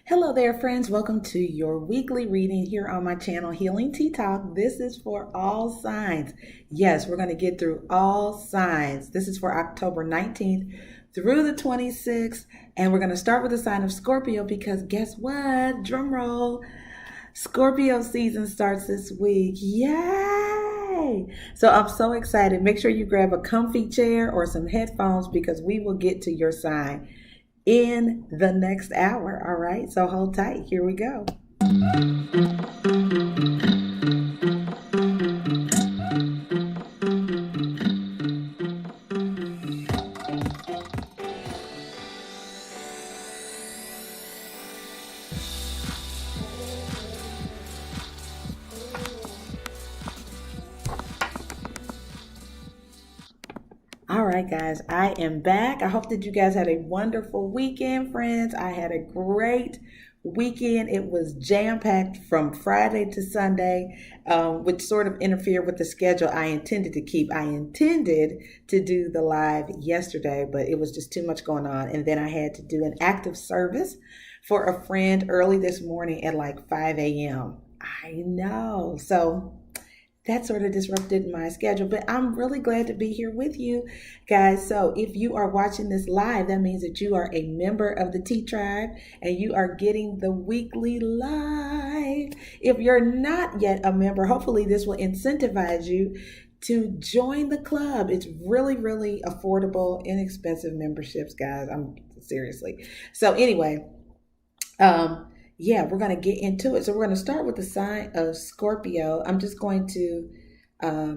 Hello there, friends. Welcome to your weekly reading here on my channel, Healing Tea Talk. This is for all signs. Yes, we're going to get through all signs. This is for October 19th through the 26th. And we're going to start with the sign of Scorpio because guess what? Drum roll. Scorpio season starts this week. Yay! So I'm so excited. Make sure you grab a comfy chair or some headphones because we will get to your sign in the next hour. All right, so hold tight. Here we go. All right, guys, I am back. I hope that you guys had a wonderful weekend, friends. I had a great weekend. It was jam-packed from Friday to Sunday, which sort of interfered with the schedule I intended to keep. I intended to do the live yesterday, but it was just too much going on. And then I had to do an active service for a friend early this morning at like 5 a.m. I know. So that sort of disrupted my schedule, but I'm really glad to be here with you guys. So if you are watching this live, that means that you are a member of the Tea Tribe and you are getting the weekly live. If you're not yet a member, hopefully this will incentivize you to join the club. It's really, really affordable, inexpensive memberships, guys. I'm seriously. So anyway, yeah, we're going to get into it. So we're going to start with the sign of Scorpio. I'm just going to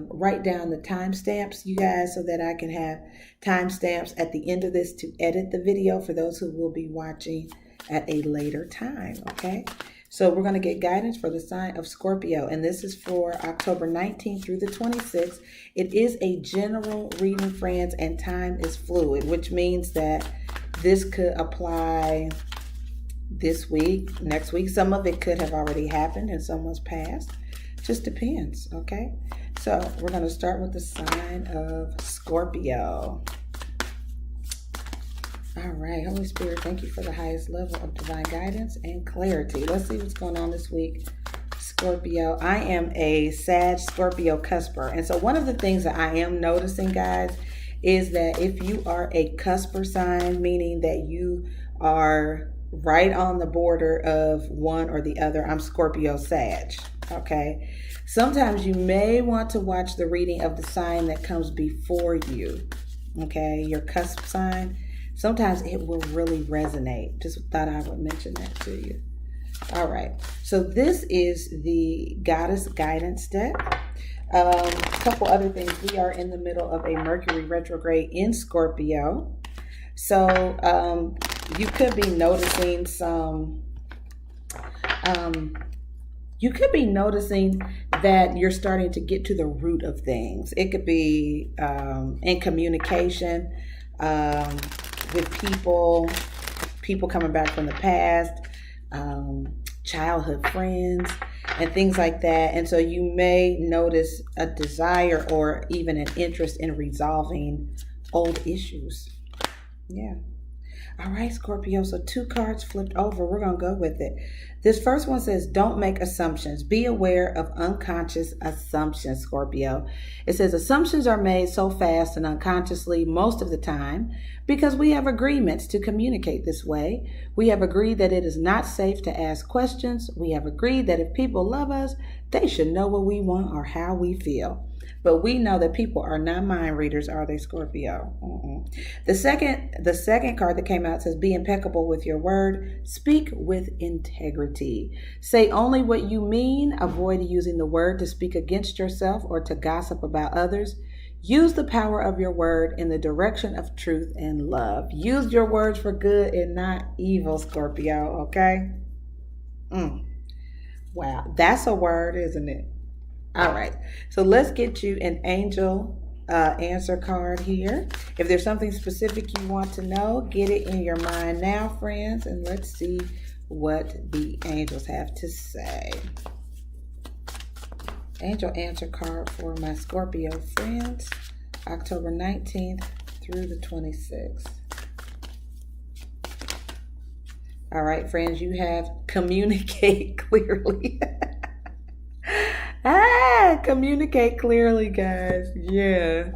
write down the timestamps, you guys, so that I can have timestamps at the end of this to edit the video for those who will be watching at a later time, okay? So we're going to get guidance for the sign of Scorpio, and this is for October 19th through the 26th. It is a general reading, friends, and time is fluid, which means that this could apply this week, next week. Some of it could have already happened and someone's passed. Just depends, okay? So we're going to start with the sign of Scorpio. All right, Holy Spirit, thank you for the highest level of divine guidance and clarity. Let's see what's going on this week. Scorpio. I am a Sag Scorpio cusper. And so one of the things that I am noticing, guys, is that if you are a cusper sign, meaning that you are right on the border of one or the other. I'm Scorpio Sag, okay? Sometimes you may want to watch the reading of the sign that comes before you, okay? Your cusp sign. Sometimes it will really resonate. Just thought I would mention that to you. All right, so this is the Goddess Guidance deck. A couple other things. We are in the middle of a Mercury retrograde in Scorpio. So you could be noticing that you're starting to get to the root of things. It could be in communication with people coming back from the past, childhood friends, and things like that. And so you may notice a desire or even an interest in resolving old issues. Yeah. All right, Scorpio. So 2 cards flipped over. We're going to go with it. This first one says, don't make assumptions. Be aware of unconscious assumptions, Scorpio. It says assumptions are made so fast and unconsciously most of the time because we have agreements to communicate this way. We have agreed that it is not safe to ask questions. We have agreed that if people love us, they should know what we want or how we feel. But we know that people are not mind readers, are they, Scorpio? The second card that came out says, be impeccable with your word. Speak with integrity. Say only what you mean. Avoid using the word to speak against yourself or to gossip about others. Use the power of your word in the direction of truth and love. Use your words for good and not evil, Scorpio, okay? Wow, that's a word, isn't it? All right, so let's get you an angel answer card here. If there's something specific you want to know, get it in your mind now, friends, and let's see what the angels have to say. Angel answer card for my Scorpio friends, October 19th through the 26th. All right, friends, you have communicate clearly. Communicate clearly, guys. Yeah.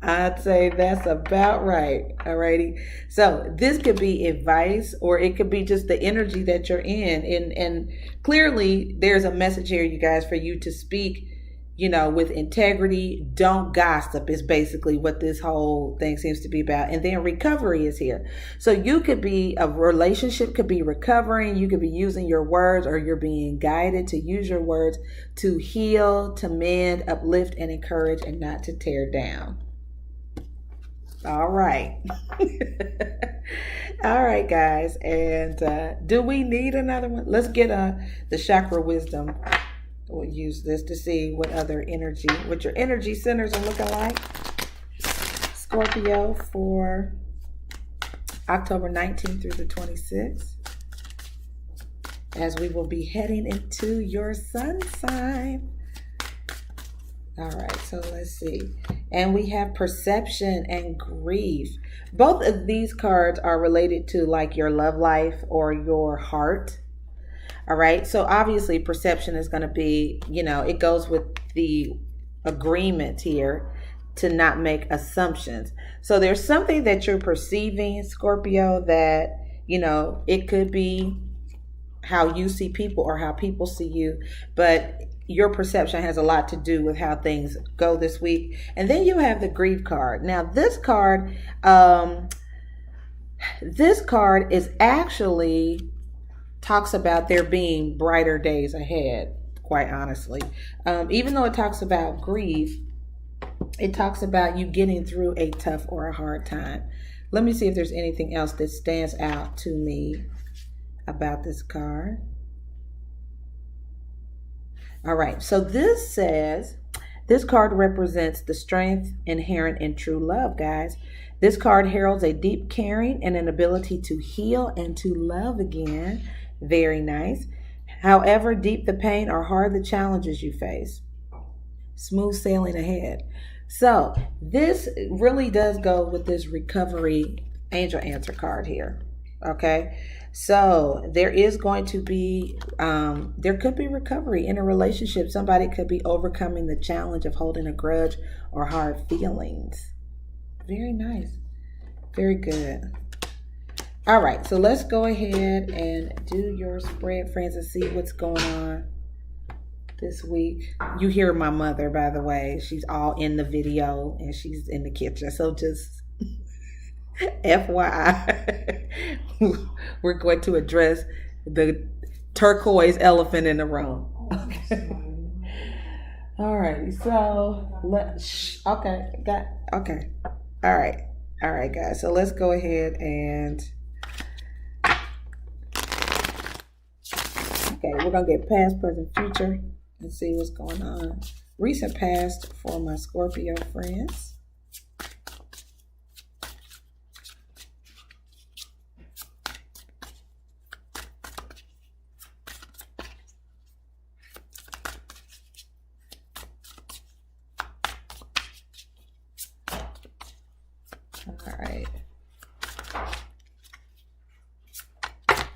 I'd say that's about right. Alrighty. So this could be advice, or it could be just the energy that you're in. And clearly there's a message here, you guys, for you to speak, with integrity. Don't gossip is basically what this whole thing seems to be about. And then recovery is here. So a relationship could be recovering. You could be using your words, or you're being guided to use your words to heal, to mend, uplift, and encourage, and not to tear down. All right. All right, guys. And do we need another one? Let's get the chakra wisdom. We'll use this to see what your energy centers are looking like. Scorpio for October 19th through the 26th, as we will be heading into your sun sign. All right, so let's see. And we have perception and grief. Both of these cards are related to like your love life or your heart. All right, so obviously perception is going to be, it goes with the agreement here to not make assumptions. So there's something that you're perceiving, Scorpio, that, it could be how you see people or how people see you, but your perception has a lot to do with how things go this week. And then you have the grief card. Now this card is actually talks about there being brighter days ahead, quite honestly. Even though it talks about grief, it talks about you getting through a tough or a hard time. Let me see if there's anything else that stands out to me about this card. All right, so this card represents the strength inherent in true love, guys. This card heralds a deep caring and an ability to heal and to love again. Very nice. However deep the pain or hard the challenges you face, smooth sailing ahead. So this really does go with this recovery angel answer card here. Okay. So there is going to be, there could be recovery in a relationship. Somebody could be overcoming the challenge of holding a grudge or hard feelings. Very nice. Very good. All right, so let's go ahead and do your spread, friends, and see what's going on this week. You hear my mother, by the way. She's all in the video, and she's in the kitchen. So just FYI, we're going to address the turquoise elephant in the room. Okay. All right, so okay. All right, guys. So let's go ahead and we're going to get past, present, future and see what's going on. Recent past for my Scorpio friends.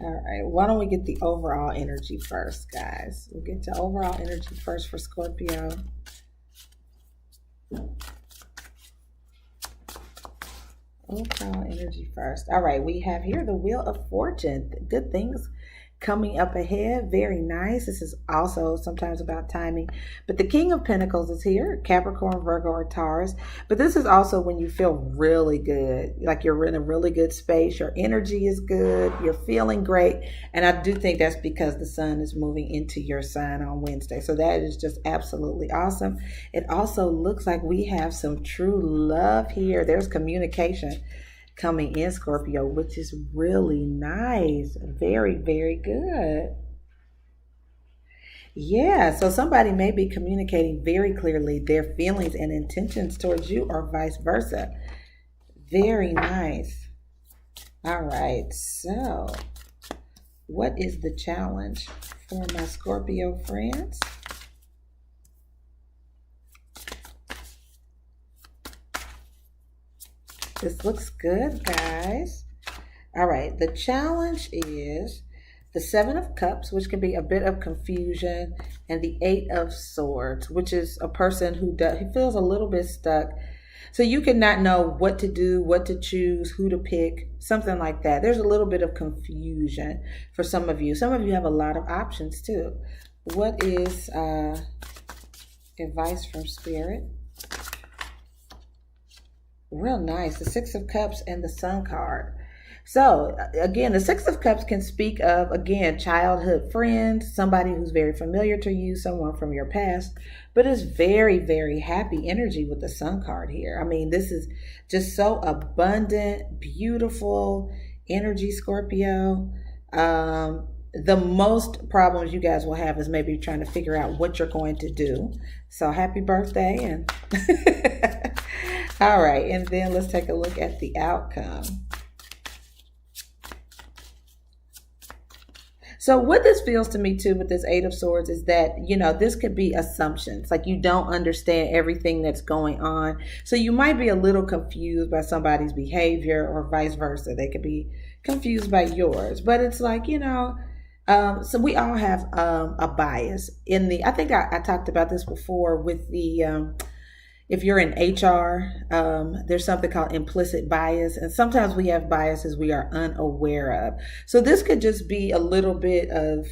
All right, why don't we get the overall energy first, guys? We'll get to overall energy first for Scorpio. Overall energy first. All right, we have here the Wheel of Fortune. Good things coming up ahead. Very nice. This is also sometimes about timing. But the King of Pentacles is here, Capricorn, Virgo, or Taurus. But this is also when you feel really good, like you're in a really good space. Your energy is good. You're feeling great. And I do think that's because the sun is moving into your sign on Wednesday. So that is just absolutely awesome. It also looks like we have some true love here. There's communication coming in, Scorpio, which is really nice. Very, very good. Yeah, so somebody may be communicating very clearly their feelings and intentions towards you, or vice versa. Very nice. All right, so what is the challenge for my Scorpio friends? This looks good, guys. All right, the challenge is the Seven of Cups, which can be a bit of confusion, and the Eight of Swords, which is a person who feels a little bit stuck. So you can not know what to do, what to choose, who to pick, something like that. There's a little bit of confusion for some of you. Some of you have a lot of options too. What is advice from Spirit? Real nice. The Six of Cups and the Sun card. So again, the Six of Cups can speak of, again, childhood friends, somebody who's very familiar to you, someone from your past, but it's very, very happy energy with the Sun card here. I mean, this is just so abundant, beautiful energy, Scorpio. The most problems you guys will have is maybe trying to figure out what you're going to do. So happy birthday. And all right. And then let's take a look at the outcome. So what this feels to me too with this Eight of Swords is that, this could be assumptions. Like you don't understand everything that's going on. So you might be a little confused by somebody's behavior or vice versa. They could be confused by yours. But it's like, so we all have a bias I think I talked about this before with the, if you're in HR, there's something called implicit bias. And sometimes we have biases we are unaware of. So this could just be a little bit of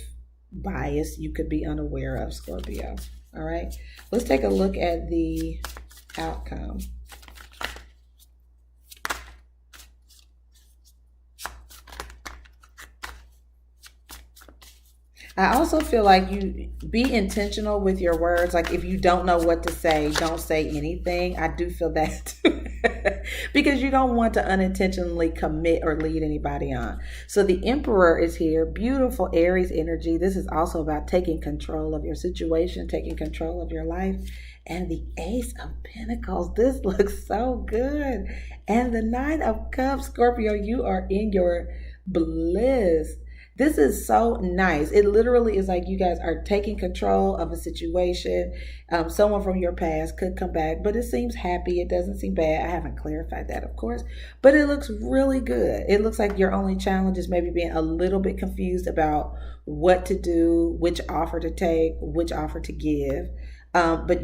bias you could be unaware of, Scorpio. All right. Let's take a look at the outcome. I also feel like you be intentional with your words. Like if you don't know what to say, don't say anything. I do feel that because you don't want to unintentionally commit or lead anybody on. So the Emperor is here. Beautiful Aries energy. This is also about taking control of your situation, taking control of your life. And the Ace of Pentacles. This looks so good. And the Nine of Cups. Scorpio, you are in your bliss. This is so nice. It literally is like you guys are taking control of a situation. Someone from your past could come back, but it seems happy. It doesn't seem bad. I haven't clarified that, of course, but it looks really good. It looks like your only challenge is maybe being a little bit confused about what to do, which offer to take, which offer to give. But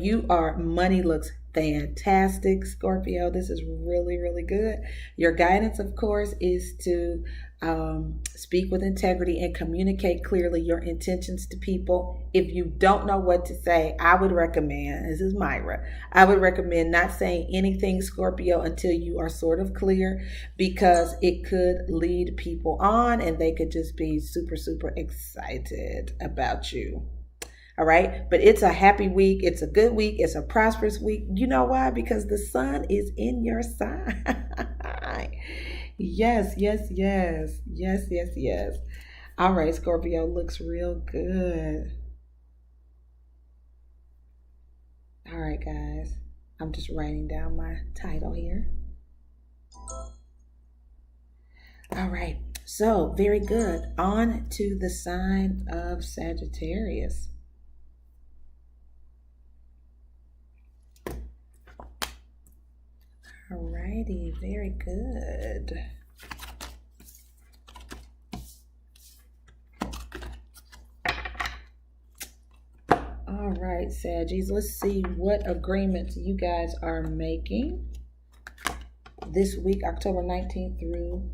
money looks fantastic, Scorpio. This is really, really good. Your guidance, of course, is to speak with integrity and communicate clearly your intentions to people. If you don't know what to say, I would recommend, this is Myra, I would recommend not saying anything, Scorpio, until you are sort of clear, because it could lead people on and they could just be super, super excited about you. All right. But it's a happy week. It's a good week. It's a prosperous week. You know why? Because the sun is in your sign. Yes, yes, yes. Yes, yes, yes. All right. Scorpio looks real good. All right, guys. I'm just writing down my title here. All right. So very good. On to the sign of Sagittarius. Alrighty, very good. All right, Saggies, let's see what agreements you guys are making this week, October 19th through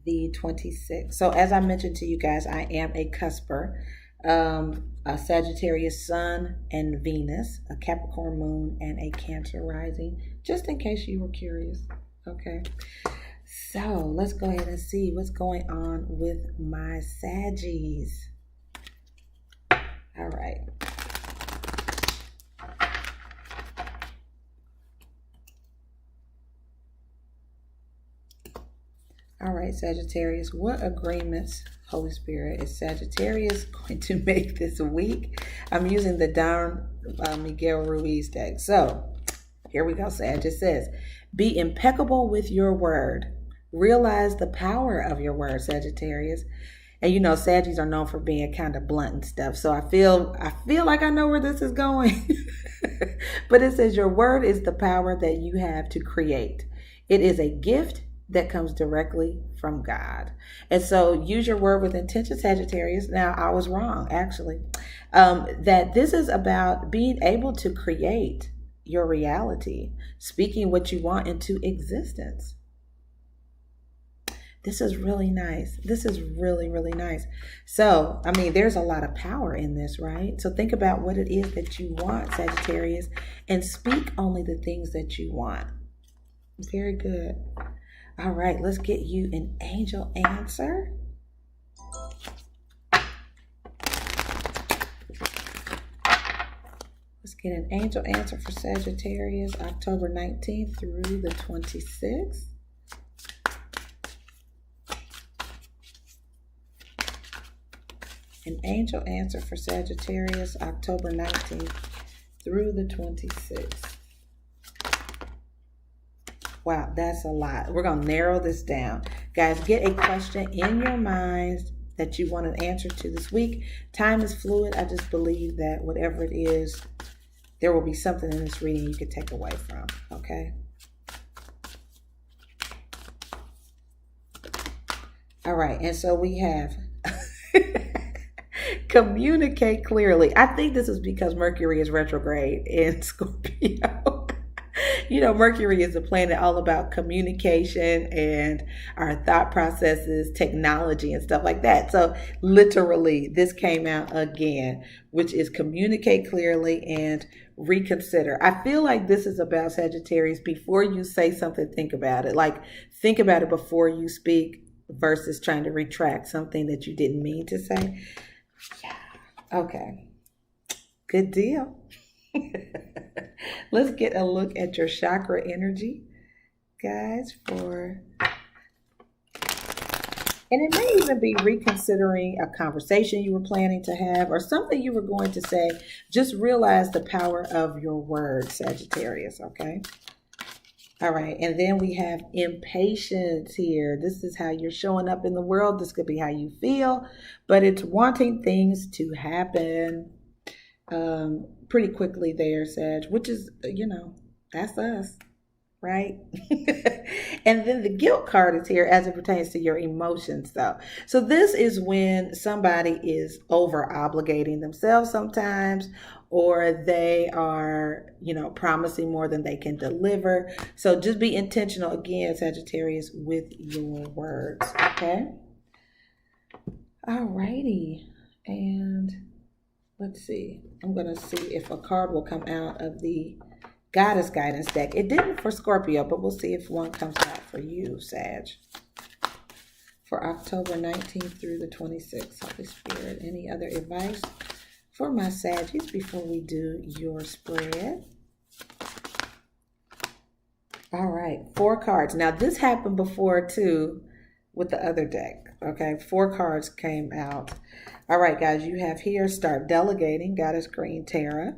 the 26th. So as I mentioned to you guys, I am a cusper. A Sagittarius sun and Venus, a Capricorn moon, and a Cancer rising, just in case you were curious. Okay, so let's go ahead and see what's going on with my Saggies. All right. All right, Sagittarius, what agreements, Holy Spirit, is Sagittarius going to make this week? I'm using the Don Miguel Ruiz deck. So here we go, Sag. It says, be impeccable with your word. Realize the power of your word, Sagittarius. And you know, Saggies are known for being kind of blunt and stuff. So I feel like I know where this is going. But it says your word is the power that you have to create. It is a gift that comes directly from God. And so use your word with intention, Sagittarius. Now, I was wrong, actually. That this is about being able to create your reality, speaking what you want into existence. This is really nice. This is really, really nice. So, I mean, there's a lot of power in this, right? So think about what it is that you want, Sagittarius, and speak only the things that you want. Very good. All right, let's get you an angel answer. Let's get an angel answer for Sagittarius, October 19th through the 26th. An angel answer for Sagittarius, October 19th through the 26th. Wow, that's a lot. We're going to narrow this down. Guys, get a question in your minds that you want an answer to this week. Time is fluid. I just believe that whatever it is, there will be something in this reading you could take away from, okay? All right, and so we have communicate clearly. I think this is because Mercury is retrograde in Scorpio. You know, Mercury is a planet all about communication and our thought processes, technology, and stuff like that. So literally, this came out again, which is communicate clearly and reconsider. I feel like this is about Sagittarius. Before you say something, think about it. Like, think about it before you speak versus trying to retract something that you didn't mean to say. Yeah. Okay. Good deal. Let's get a look at your chakra energy, guys, and it may even be reconsidering a conversation you were planning to have or something you were going to say. Just realize the power of your words, Sagittarius, okay? All right, and then we have impatience here. This is how you're showing up in the world. This could be how you feel, but it's wanting things to happen pretty quickly there, Sag, which is, you know, that's us, right? And then the guilt card is here as it pertains to your emotions, though. So this is when somebody is over obligating themselves sometimes, or they are, you know, promising more than they can deliver. So just be intentional again, Sagittarius, with your words, okay? All righty. And let's see. I'm going to see if a card will come out of the Goddess Guidance deck. It didn't for Scorpio, but we'll see if one comes out for you, Sag. For October 19th through the 26th. Holy Spirit, any other advice for my Saggies before we do your spread? All right, 4 cards. Now, this happened before, too, with the other deck. Okay, 4 cards came out. All right, guys, you have here, start delegating, Goddess Green Tara.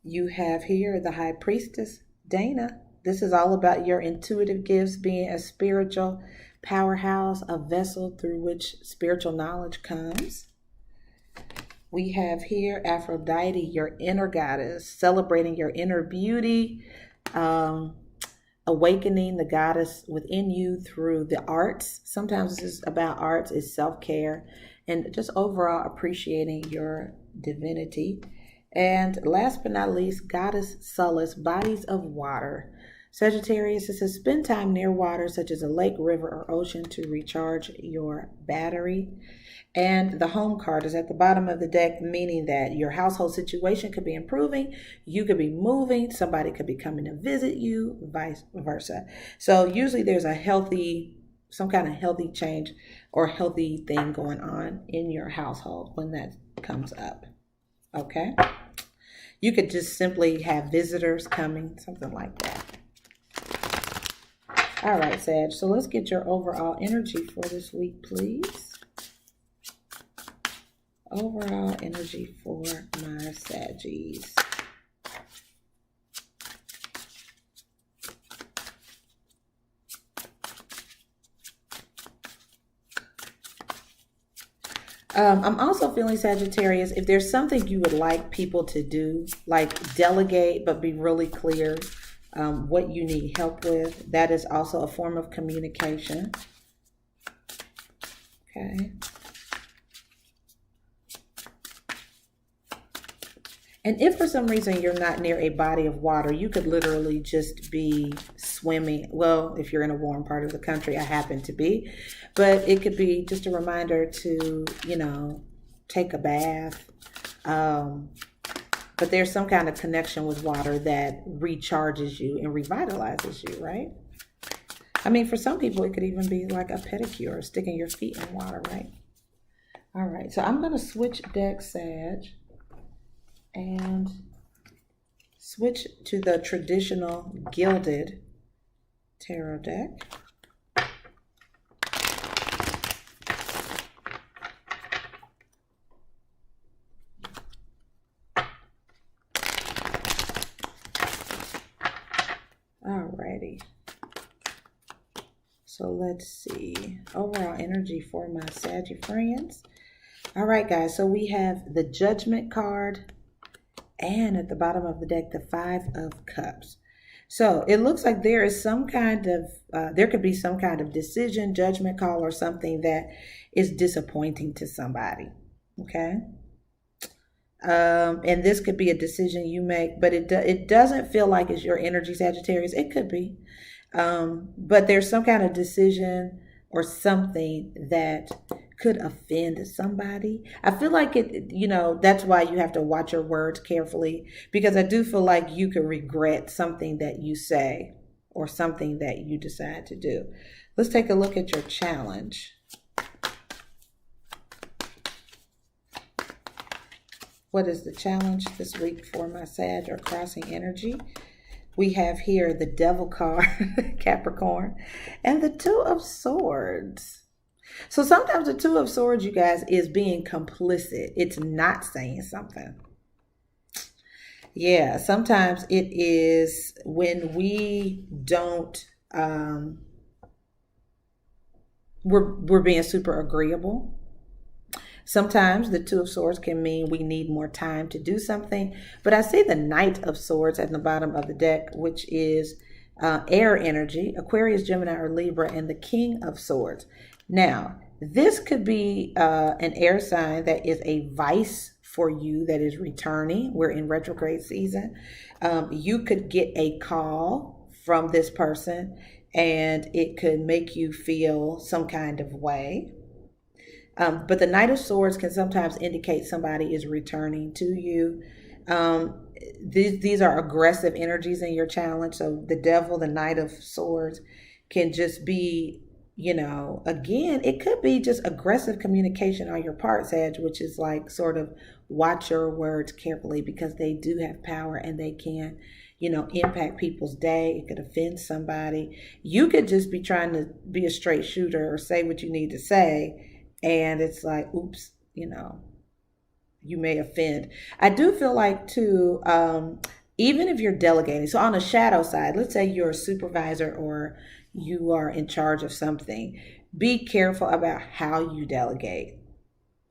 You have here the High Priestess, Dana. This is all about your intuitive gifts, being a spiritual powerhouse, a vessel through which spiritual knowledge comes. We have here Aphrodite, your inner goddess, celebrating your inner beauty, awakening the goddess within you through the arts. Sometimes this is about arts, it's self-care, and just overall appreciating your divinity. And last but not least, Goddess Solace, bodies of water. Sagittarius, it says spend time near water, such as a lake, river, or ocean, to recharge your battery. And the home card is at the bottom of the deck, meaning that your household situation could be improving, you could be moving, somebody could be coming to visit you, vice versa. So usually there's some kind of healthy change or healthy thing going on in your household when that comes up. Okay? You could just simply have visitors coming, something like that. All right, Sag. So let's get your overall energy for this week, please. Overall energy for my Saggies. I'm also feeling, Sagittarius, if there's something you would like people to do, like delegate, but be really clear what you need help with. That is also a form of communication. Okay. And if for some reason you're not near a body of water, you could literally just be swimming. Well, if you're in a warm part of the country, I happen to be. But it could be just a reminder to, take a bath. But there's some kind of connection with water that recharges you and revitalizes you, right? I mean, for some people, it could even be like a pedicure, sticking your feet in water, right? All right, so I'm going to switch decks, Sag, and switch to the traditional gilded tarot deck. Alrighty. So let's see. Overall energy for my Saggy friends. All right, guys. So we have the Judgment card. And at the bottom of the deck, the Five of Cups. So it looks like there is some kind of, there could be some kind of decision, judgment call, or something that is disappointing to somebody. Okay. And this could be a decision you make, but it doesn't feel like it's your energy, Sagittarius. It could be. But there's some kind of decision or something that could offend somebody. I feel like that's why you have to watch your words carefully, because I do feel like you could regret something that you say or something that you decide to do. Let's take a look at your challenge. What is the challenge this week for my Sag or crossing energy? We have here the Devil card, Capricorn, and the Two of Swords. So sometimes the Two of Swords, you guys, is being complicit. It's not saying something. Yeah, sometimes it is when we don't, we're being super agreeable. Sometimes the Two of Swords can mean we need more time to do something. But I see the Knight of Swords at the bottom of the deck, which is air energy, Aquarius, Gemini, or Libra, and the King of Swords. Now, this could be an air sign that is a vice for you that is returning. We're in retrograde season. You could get a call from this person, and it could make you feel some kind of way. But the Knight of Swords can sometimes indicate somebody is returning to you. These are aggressive energies in your challenge. So the Devil, the Knight of Swords, can just be, again, it could be just aggressive communication on your part, Sag, which is like sort of watch your words carefully, because they do have power and they can, impact people's day. It could offend somebody. You could just be trying to be a straight shooter or say what you need to say. And it's like, oops, you may offend. I do feel like too, even if you're delegating, so on the shadow side, let's say you're a supervisor or you are in charge of something, be careful about how you delegate,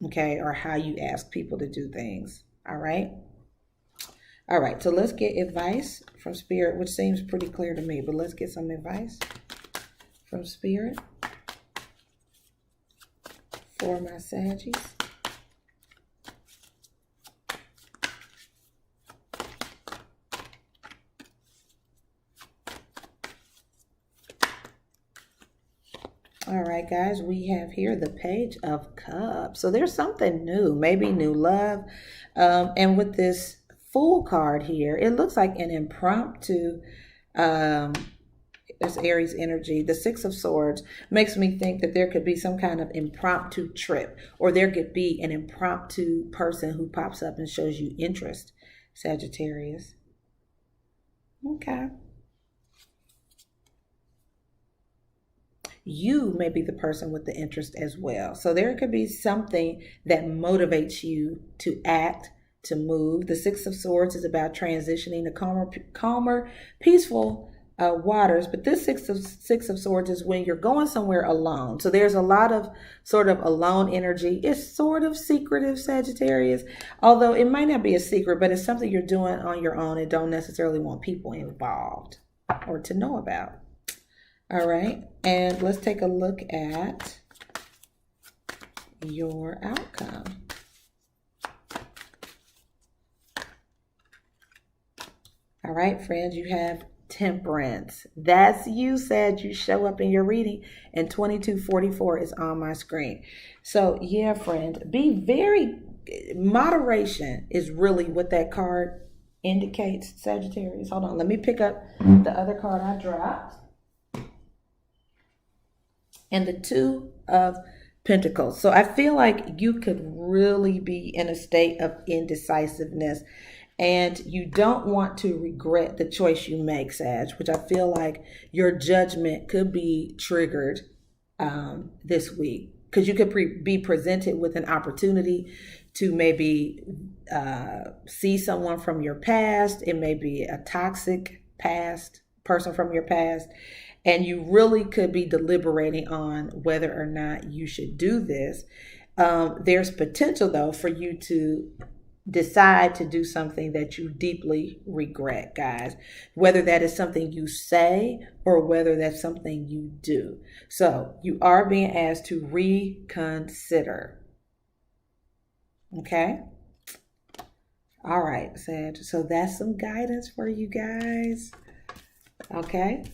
okay, or how you ask people to do things. All right. All right. So let's get advice from Spirit, which seems pretty clear to me, but let's get some advice from Spirit for my Saggies. All right, guys, we have here the Page of Cups. So there's something new, maybe new love. And with this Fool card here, it looks like an impromptu, it's Aries energy. The Six of Swords makes me think that there could be some kind of impromptu trip, or there could be an impromptu person who pops up and shows you interest, Sagittarius. Okay. You may be the person with the interest as well. So there could be something that motivates you to act, to move. The Six of Swords is about transitioning to calmer, peaceful waters. But this Six of Swords is when you're going somewhere alone. So there's a lot of sort of alone energy. It's sort of secretive, Sagittarius, although it might not be a secret, but it's something you're doing on your own and don't necessarily want people involved. or to know about. All right, and let's take a look at your outcome. All right, friends, you have Temperance. That's you, said you show up in your reading, and 2244 is on my screen. So yeah, friend, be very, moderation is really what that card indicates, Sagittarius. Hold on, let me pick up the other card I dropped. And the Two of Pentacles. So I feel like you could really be in a state of indecisiveness, and you don't want to regret the choice you make, Sag, which I feel like your judgment could be triggered this week, because you could be presented with an opportunity to maybe see someone from your past. It may be a toxic past person from your past, and you really could be deliberating on whether or not you should do this. There's potential, though, for you to decide to do something that you deeply regret, guys, whether that is something you say or whether that's something you do. So you are being asked to reconsider. Okay. All right, Sag. So that's some guidance for you guys. Okay.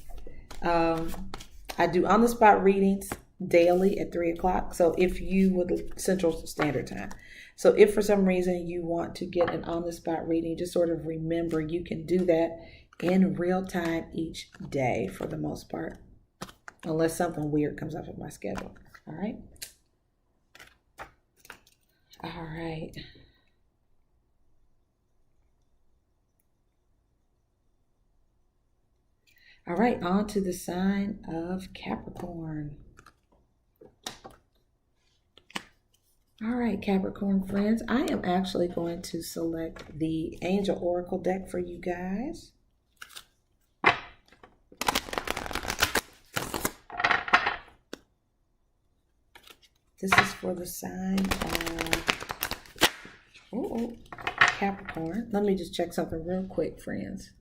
I do on the spot readings daily at 3 o'clock. So if you would, Central Standard Time. So if for some reason you want to get an on the spot reading, just sort of remember you can do that in real time each day for the most part, unless something weird comes up with my schedule. All right. All right. All right, on to the sign of Capricorn. All right, Capricorn friends, I am actually going to select the Angel Oracle deck for you guys. This is for the sign of Capricorn. Let me just check something real quick, friends.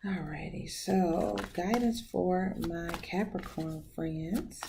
Alrighty, so guidance for my Capricorn friends.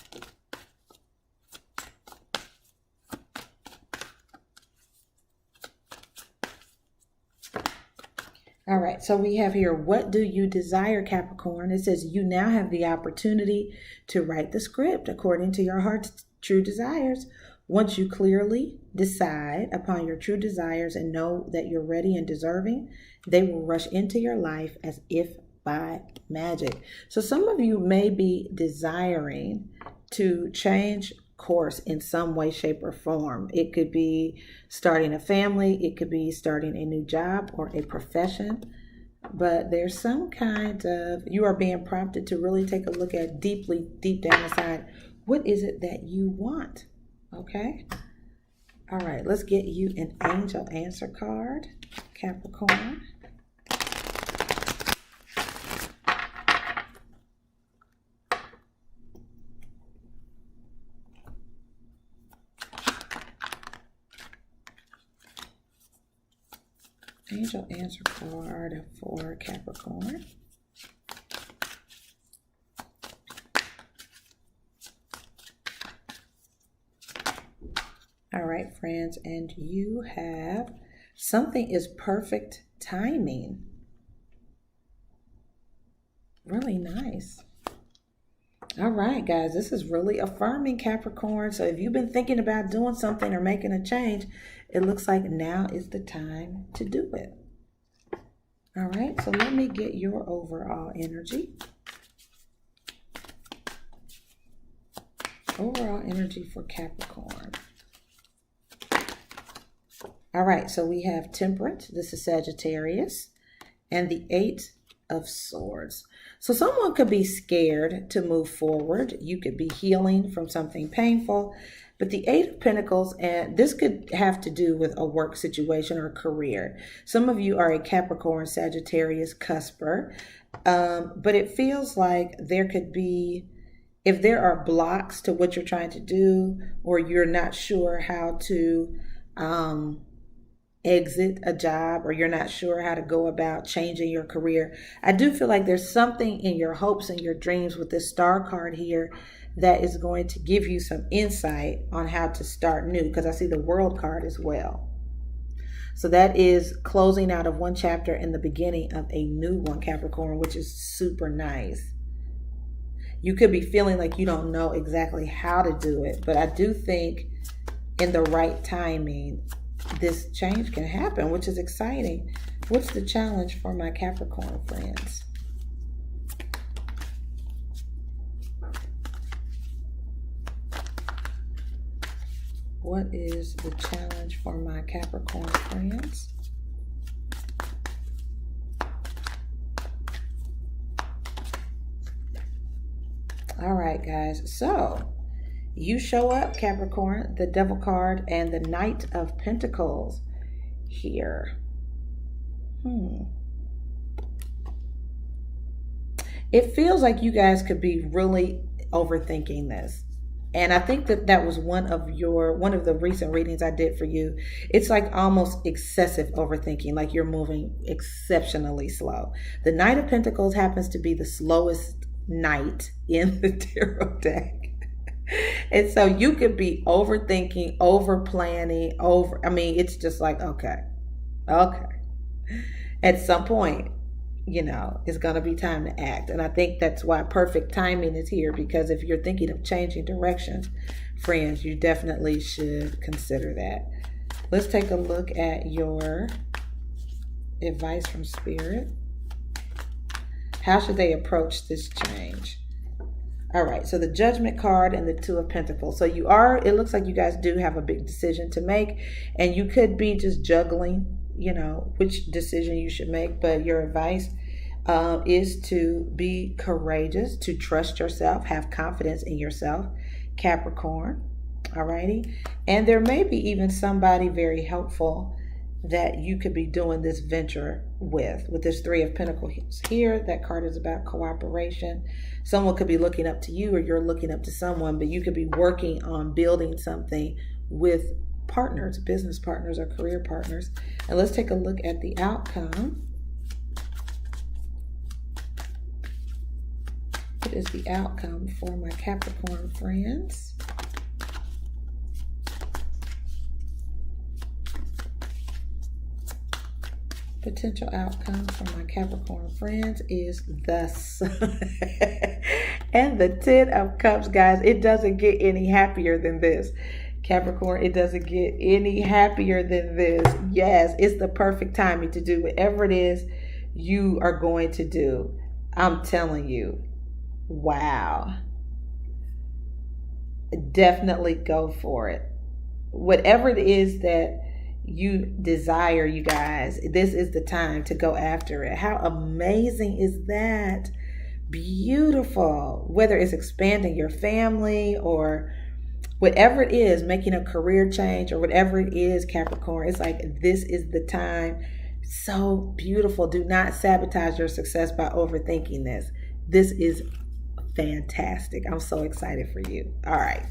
All right, so we have here, what do you desire, Capricorn? It says you now have the opportunity to write the script according to your heart's true desires. Once you clearly decide upon your true desires and know that you're ready and deserving, they will rush into your life as if by magic. So some of you may be desiring to change course in some way, shape, or form. It could be starting a family, it could be starting a new job or a profession, but there's some kind of, you are being prompted to really take a look at deep down inside, what is it that you want? Okay. All right, let's get you an angel answer card, Capricorn. Angel answer card for Capricorn. All right, friends, and you have something is perfect timing. Really nice. All right, guys, this is really affirming, Capricorn. So if you've been thinking about doing something or making a change, it looks like now is the time to do it. All right, so let me get your overall energy. Overall energy for Capricorn. All right, so we have Temperance. This is Sagittarius. And the Eight of Swords. So someone could be scared to move forward. You could be healing from something painful. But the Eight of Pentacles, and this could have to do with a work situation or career. Some of you are a Capricorn, Sagittarius, cusper. But it feels like there could be, if there are blocks to what you're trying to do, or you're not sure how to exit a job, or you're not sure how to go about changing your career, I do feel like there's something in your hopes and your dreams with this star card here that is going to give you some insight on how to start new, because I see the World card as well. So that is closing out of one chapter and the beginning of a new one, Capricorn, which is super nice. You could be feeling like you don't know exactly how to do it, but I do think in the right timing, this change can happen, which is exciting. What's the challenge for my Capricorn friends? What is the challenge for my Capricorn friends? All right, guys. So you show up, Capricorn, the Devil card and the Knight of Pentacles here. It feels like you guys could be really overthinking this. And I think that that was one of the recent readings I did for you. It's like almost excessive overthinking, like you're moving exceptionally slow. The Knight of Pentacles happens to be the slowest knight in the tarot deck. And so you could be overthinking, over planning, it's just like, okay. At some point, it's going to be time to act. And I think that's why perfect timing is here, because if you're thinking of changing directions, friends, you definitely should consider that. Let's take a look at your advice from Spirit. How should they approach this change? All right, so the Judgment card and the Two of Pentacles. So it looks like you guys do have a big decision to make, and you could be just juggling, which decision you should make. But your advice is to be courageous, to trust yourself, have confidence in yourself, Capricorn. All righty. And there may be even somebody very helpful that you could be doing this venture with this Three of Pentacles here. That card is about cooperation. Someone could be looking up to you, or you're looking up to someone, but you could be working on building something with partners, business partners or career partners. And let's take a look at the outcome. What is the outcome for my Capricorn friends? Potential outcome for my Capricorn friends is the Sun and the Ten of Cups, guys. It doesn't get any happier than this, Capricorn. It doesn't get any happier than this. Yes, it's the perfect timing to do whatever it is you are going to do. I'm telling you, wow. Definitely go for it. Whatever it is that you desire, you guys, this is the time to go after it. How amazing is that? Beautiful. Whether it's expanding your family or whatever it is, making a career change or whatever it is, Capricorn, it's like this is the time. So beautiful. Do not sabotage your success by overthinking this. This is fantastic. I'm so excited for you. All right.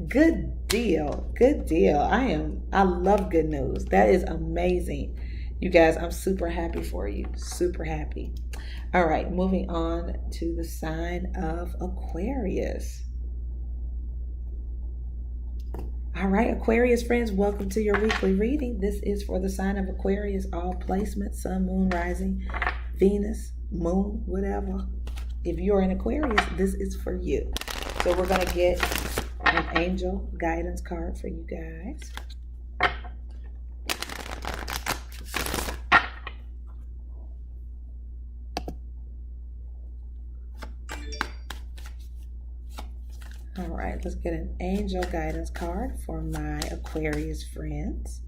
Good deal. Good deal. I love good news. That is amazing. You guys, I'm super happy for you. Super happy. All right, moving on to the sign of Aquarius. All right, Aquarius friends, welcome to your weekly reading. This is for the sign of Aquarius, all placements, sun, moon, rising, Venus, moon, whatever. If you're an Aquarius, this is for you. So we're going to get an angel guidance card for you guys. All right, let's get an angel guidance card for my Aquarius friends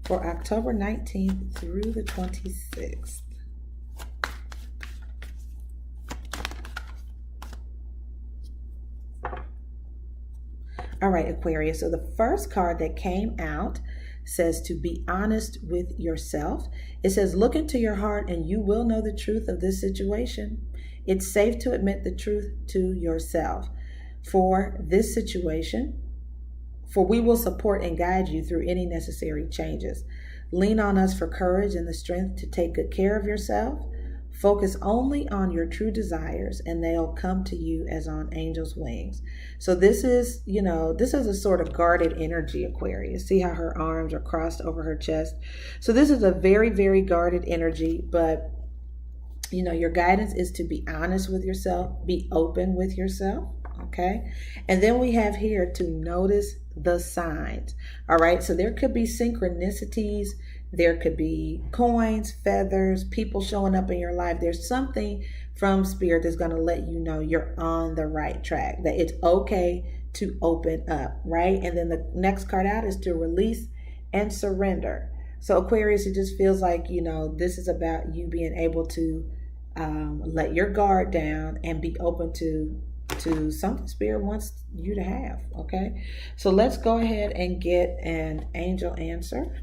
for October 19th through the 26th. All right, Aquarius. So the first card that came out says to be honest with yourself. It says, look into your heart and you will know the truth of this situation. It's safe to admit the truth to yourself. For this situation, for we will support and guide you through any necessary changes. Lean on us for courage and the strength to take good care of yourself. Focus only on your true desires and they'll come to you as on angel's wings. So this is, this is a sort of guarded energy, Aquarius. See how her arms are crossed over her chest? So this is a very, very guarded energy, but your guidance is to be honest with yourself, be open with yourself. Okay. And then we have here to notice the signs. All right. So there could be synchronicities. There could be coins, feathers, people showing up in your life. There's something from Spirit that's going to let you know you're on the right track, that it's okay to open up, right? And then the next card out is to release and surrender. So Aquarius, it just feels like, this is about you being able to let your guard down and be open to something Spirit wants you to have, okay? So let's go ahead and get an angel answer.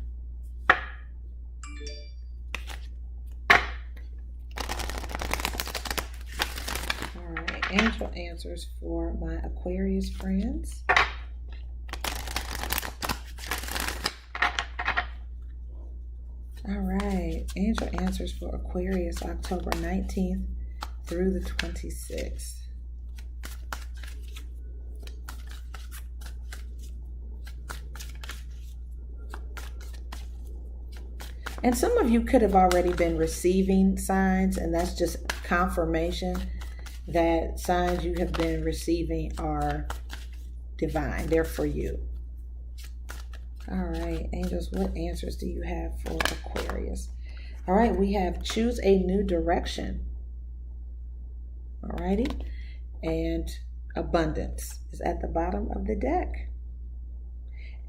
Angel answers for my Aquarius friends. All right, angel answers for Aquarius, October 19th through the 26th. And some of you could have already been receiving signs, and that's just confirmation that signs you have been receiving are divine. They're for you. All right, angels, what answers do you have for Aquarius? All right, we have choose a new direction. All righty, and abundance is at the bottom of the deck.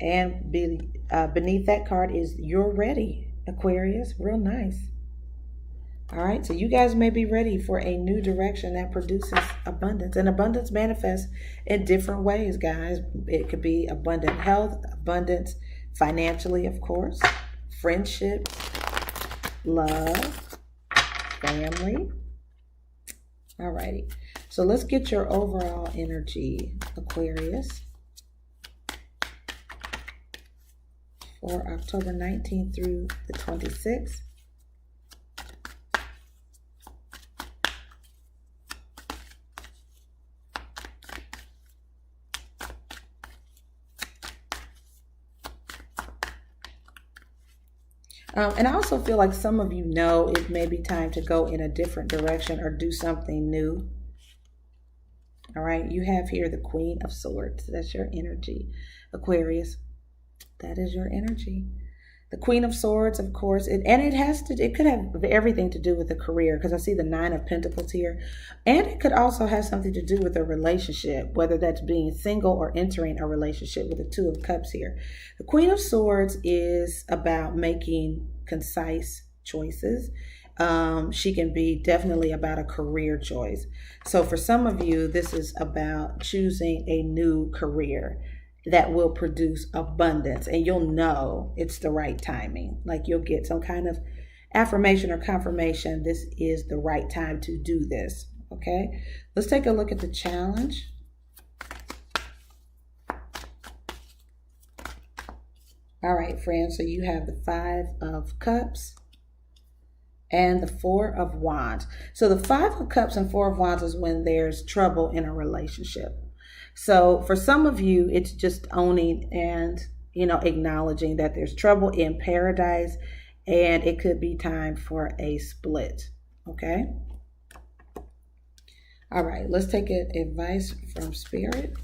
And beneath that card is you're ready, Aquarius. Real nice. All right, so you guys may be ready for a new direction that produces abundance. And abundance manifests in different ways, guys. It could be abundant health, abundance financially, of course, friendships, love, family. All righty, so let's get your overall energy, Aquarius, for October 19th through the 26th. And I also feel like some of you know it may be time to go in a different direction or do something new. All right, you have here the Queen of Swords. That's your energy, Aquarius. That is your energy. The Queen of Swords, of course, it could have everything to do with the career, because I see the Nine of Pentacles here. And it could also have something to do with a relationship, whether that's being single or entering a relationship, with the Two of Cups here. The Queen of Swords is about making concise choices. She can be definitely about a career choice. So for some of you, this is about choosing a new career that will produce abundance, and you'll know it's the right timing. Like you'll get some kind of affirmation or confirmation. This is the right time to do this. Okay, let's take a look at the challenge. All right, friends, so you have the Five of Cups and the Four of Wands. So the Five of Cups and Four of Wands is when there's trouble in a relationship. So for some of you, it's just owning and, acknowledging that there's trouble in paradise, and it could be time for a split. Okay. All right, let's take advice from Spirit.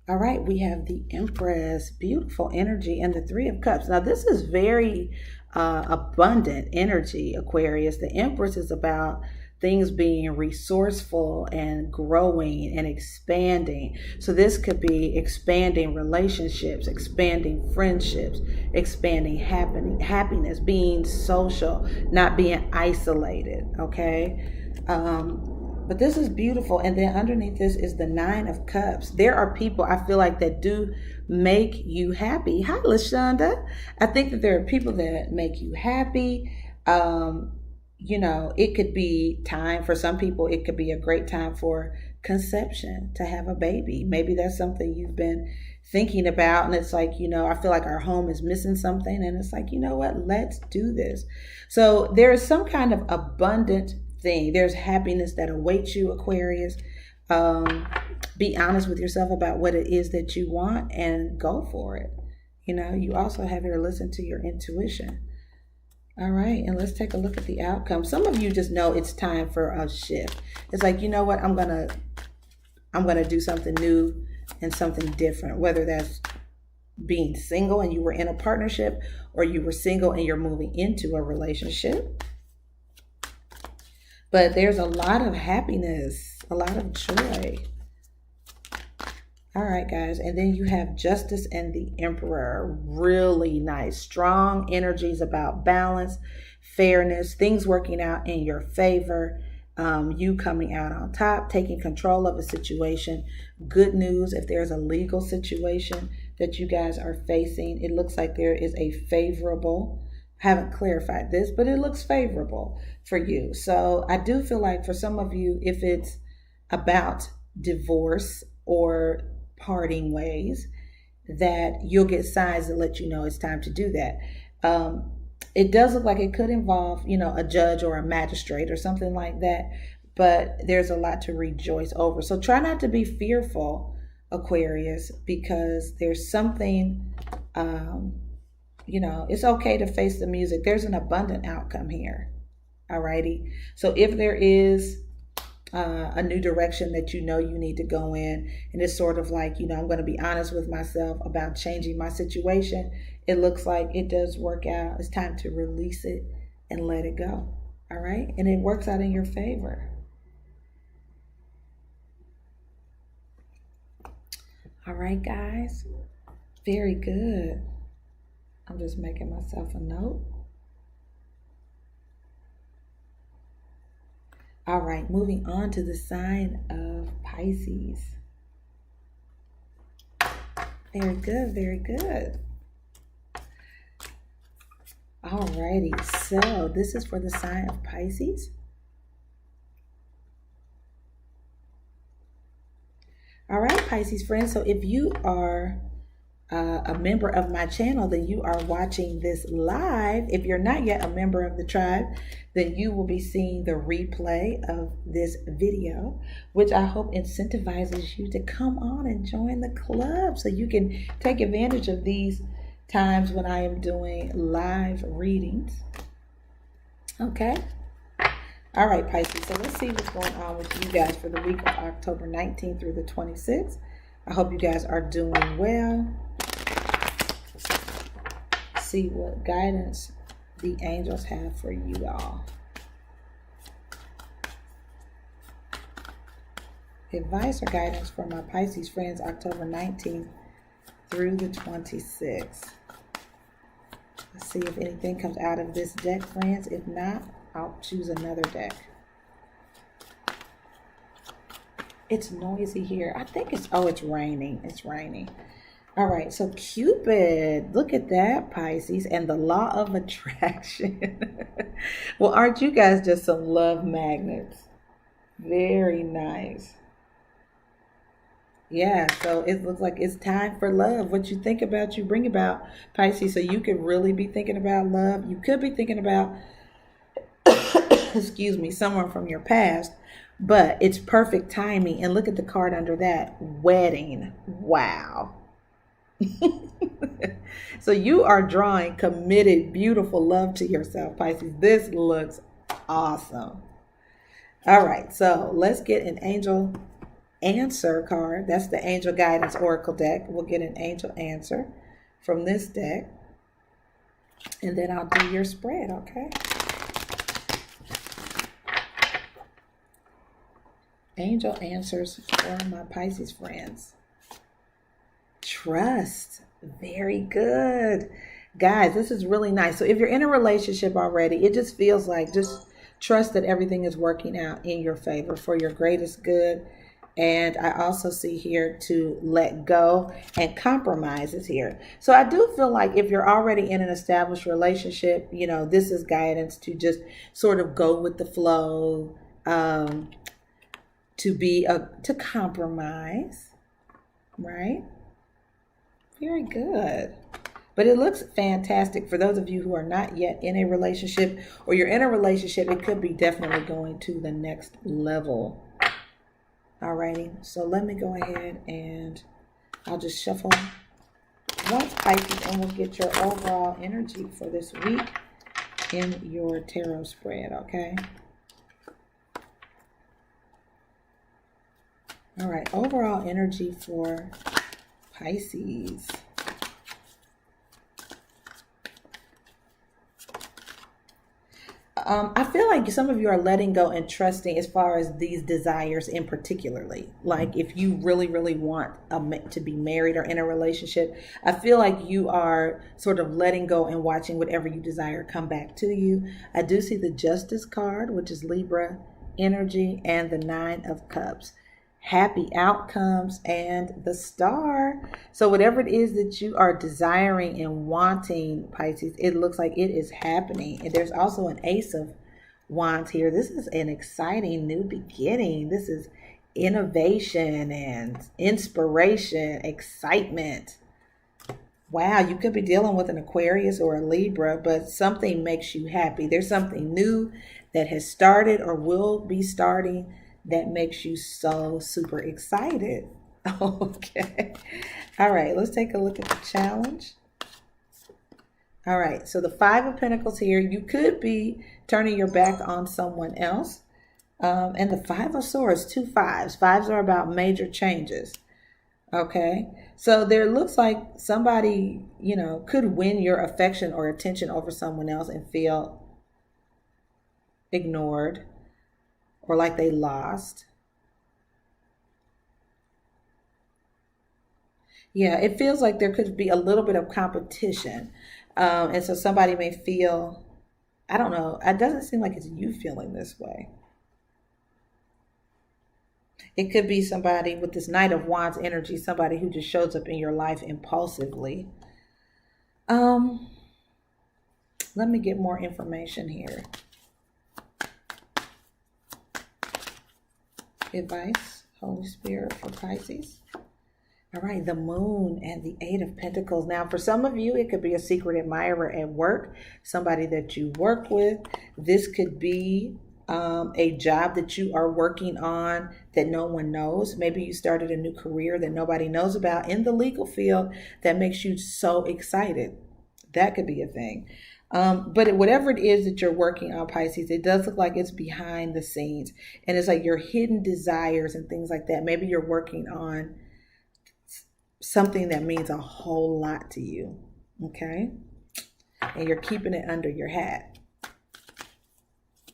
All right, we have the Empress, beautiful energy, and the Three of Cups. Now, this is very abundant energy, Aquarius. The Empress is about things being resourceful and growing and expanding. So this could be expanding relationships, expanding friendships, expanding happiness, being social, not being isolated, okay? But this is beautiful. And then underneath this is the Nine of Cups. There are people I feel like that do make you happy. Hi, LaShonda. I think that there are people that make you happy. It could be time for some people. It could be a great time for conception, to have a baby. Maybe that's something you've been thinking about. And it's like, I feel like our home is missing something. And it's like, you know what? Let's do this. So there is some kind of abundant thing. There's happiness that awaits you, Aquarius. Be honest with yourself about what it is that you want and go for it. You also have here, listen to your intuition. All right, and let's take a look at the outcome. Some of you just know it's time for a shift. It's like, you know what, I'm gonna do something new and something different, whether that's being single and you were in a partnership, or you were single and you're moving into a relationship. But there's a lot of happiness, a lot of joy. All right, guys. And then you have Justice and the Emperor. Really nice. Strong energies about balance, fairness, things working out in your favor. You coming out on top, taking control of a situation. Good news if there's a legal situation that you guys are facing. It looks like there is a favorable, I haven't clarified this, but it looks favorable for you. So I do feel like for some of you, if it's about divorce or parting ways, that you'll get signs that let you know it's time to do that. It does look like it could involve, a judge or a magistrate or something like that, but there's a lot to rejoice over. So try not to be fearful, Aquarius, because there's something, it's okay to face the music. There's an abundant outcome here. Alrighty. So if there is a new direction that you need to go in, and it's sort of like, I'm going to be honest with myself about changing my situation, it looks like it does work out. It's time to release it and let it go. All right. And it works out in your favor. All right, guys. Very good. I'm just making myself a note. All right, moving on to the sign of Pisces. Very good, very good. All righty, so this is for the sign of Pisces. All right, Pisces friends, so if you are a member of my channel, then you are watching this live. If you're not yet a member of the tribe, then you will be seeing the replay of this video, which I hope incentivizes you to come on and join the club so you can take advantage of these times when I am doing live readings. Okay. All right, Pisces. So let's see what's going on with you guys for the week of October 19th through the 26th. I hope you guys are doing well. See what guidance the angels have for you all. Advice or guidance for my Pisces friends, October 19th through the 26th. Let's see if anything comes out of this deck, friends. If not, I'll choose another deck. It's noisy here. I think it's raining. It's raining. All right, so Cupid, look at that, Pisces, and the law of attraction. Well, aren't you guys just some love magnets? Very nice. Yeah, so it looks like it's time for love. What you think about, you bring about, Pisces. So you could really be thinking about love. You could be thinking about, excuse me, someone from your past, but it's perfect timing. And look at the card under that, wedding. Wow. So you are drawing committed, beautiful love to yourself, Pisces. This looks awesome. All right, so let's get an angel answer card. That's the angel guidance oracle deck. We'll get an angel answer from this deck, and then I'll do your spread, okay? Angel answers for my Pisces friends. Trust. Very good. Guys, this is really nice. So if you're in a relationship already, it just feels like just trust that everything is working out in your favor for your greatest good. And I also see here to let go, and compromise is here. So I do feel like if you're already in an established relationship, this is guidance to just sort of go with the flow, to compromise, right? Very good. But it looks fantastic for those of you who are not yet in a relationship, or you're in a relationship. It could be definitely going to the next level. Alrighty, so let me go ahead and I'll just shuffle once, Pisces, and we'll get your overall energy for this week in your tarot spread, okay? All right, overall energy for Pisces. I feel like some of you are letting go and trusting as far as these desires in particularly. Like if you really, really want to be married or in a relationship, I feel like you are sort of letting go and watching whatever you desire come back to you. I do see the Justice card, which is Libra energy, and the Nine of Cups. Happy outcomes and the Star. So whatever it is that you are desiring and wanting, Pisces, it looks like it is happening. And there's also an Ace of Wands here. This is an exciting new beginning. This is innovation and inspiration, excitement. Wow, you could be dealing with an Aquarius or a Libra, but something makes you happy. There's something new that has started or will be starting that makes you so super excited. Okay. All right, let's take a look at the challenge. All right, so the Five of Pentacles here, you could be turning your back on someone else. And the Five of Swords, 2 fives. Fives are about major changes. Okay, so there looks like somebody, could win your affection or attention over someone else and feel ignored, or like they lost. Yeah, it feels like there could be a little bit of competition. And so somebody may feel, I don't know, it doesn't seem like it's you feeling this way. It could be somebody with this Knight of Wands energy, somebody who just shows up in your life impulsively. Let me get more information here. Advice, Holy Spirit, for Pisces. All right, the Moon and the Eight of Pentacles. Now, for some of you, it could be a secret admirer at work, somebody that you work with. This could be a job that you are working on that no one knows. Maybe you started a new career that nobody knows about in the legal field that makes you so excited. That could be a thing. But whatever it is that you're working on, Pisces, it does look like it's behind the scenes. And it's like your hidden desires and things like that. Maybe you're working on something that means a whole lot to you. Okay? And you're keeping it under your hat.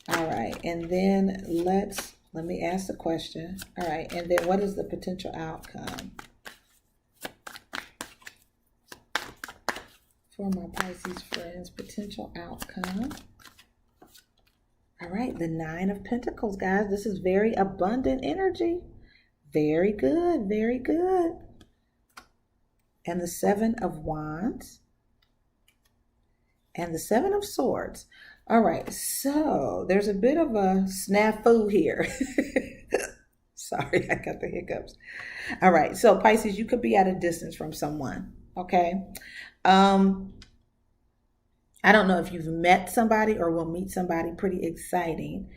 All right. And then let me ask the question. All right. And then what is the potential outcome for my Pisces friends? Potential outcome. All right, the Nine of Pentacles, guys. This is very abundant energy. Very good, very good. And the Seven of Wands. And the Seven of Swords. All right, so there's a bit of a snafu here. Sorry, I got the hiccups. All right, so Pisces, you could be at a distance from someone, okay? I don't know if you've met somebody or will meet somebody pretty exciting,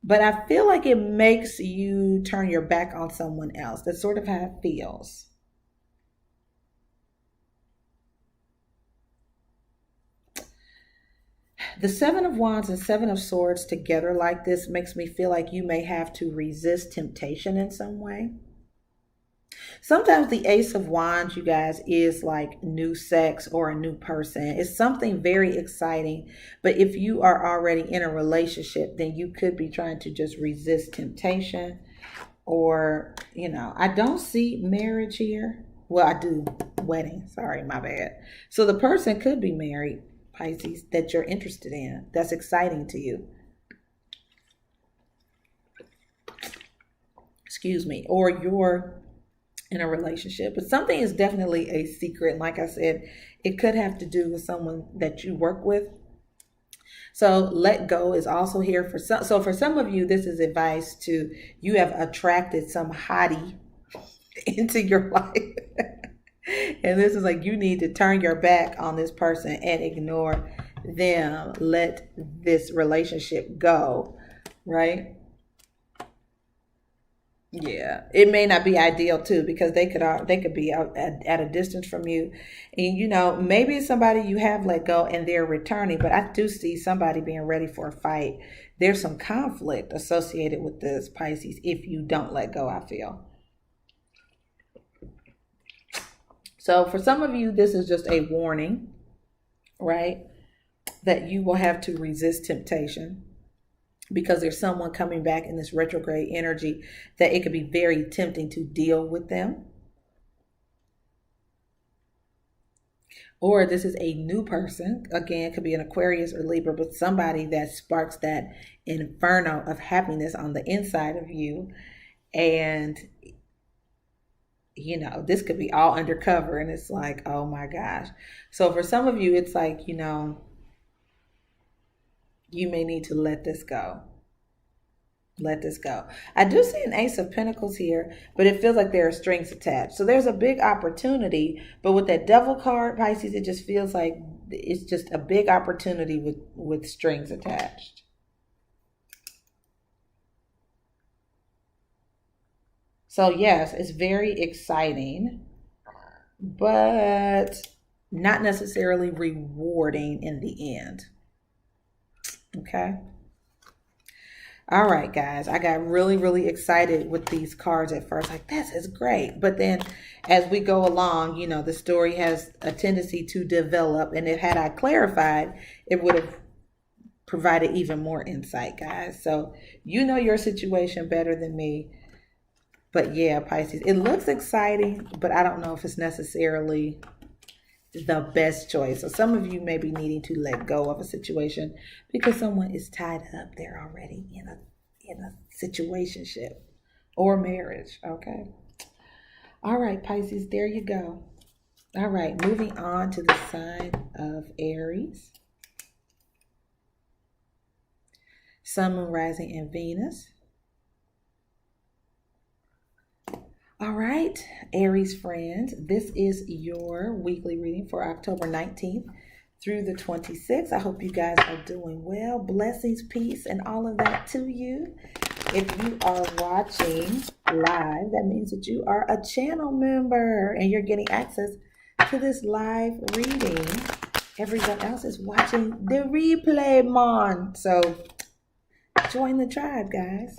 but I feel like it makes you turn your back on someone else. That's sort of how it feels. The Seven of Wands and Seven of Swords together like this makes me feel like you may have to resist temptation in some way. Sometimes the Ace of Wands, you guys, is like new sex or a new person. It's something very exciting. But if you are already in a relationship, then you could be trying to just resist temptation. Or, I don't see marriage here. Well, I do. Wedding. Sorry, my bad. So the person could be married, Pisces, that you're interested in. That's exciting to you. or you're in a relationship. But something is definitely a secret. And like I said, it could have to do with someone that you work with. So let go is also here for some. So for some of you, this is advice to you have attracted some hottie into your life. And this is like you need to turn your back on this person and ignore them. Let this relationship go, right? Yeah, it may not be ideal too because they could be out at a distance from you, and maybe it's somebody you have let go and they're returning. But I do see somebody being ready for a fight. There's some conflict associated with this, Pisces, if you don't let go, I feel. So for some of you, this is just a warning, right? That you will have to resist temptation. Because there's someone coming back in this retrograde energy that it could be very tempting to deal with them. Or this is a new person. Again, it could be an Aquarius or Libra, but somebody that sparks that inferno of happiness on the inside of you. And, this could be all undercover. And it's like, oh my gosh. So for some of you, it's like, you may need to let this go. Let this go. I do see an Ace of Pentacles here, but it feels like there are strings attached. So there's a big opportunity, but with that Devil card, Pisces, it just feels like it's just a big opportunity with strings attached. So yes, it's very exciting, but not necessarily rewarding in the end. Okay. All right, guys. I got really, really excited with these cards at first. Like, this is great. But then as we go along, the story has a tendency to develop. And if had I clarified, it would have provided even more insight, guys. So your situation better than me. But yeah, Pisces, it looks exciting, but I don't know if it's necessarily the best choice. So some of you may be needing to let go of a situation because someone is tied up there already in a situationship or marriage. Okay. All right, Pisces, there you go. All right, moving on to the sign of Aries. Sun, Moon, Rising, and Venus. All right, Aries friends, this is your weekly reading for October 19th through the 26th. I hope you guys are doing well. Blessings, peace, and all of that to you. If you are watching live, that means that you are a channel member and you're getting access to this live reading. Everyone else is watching the replay, Mon. So join the tribe, guys.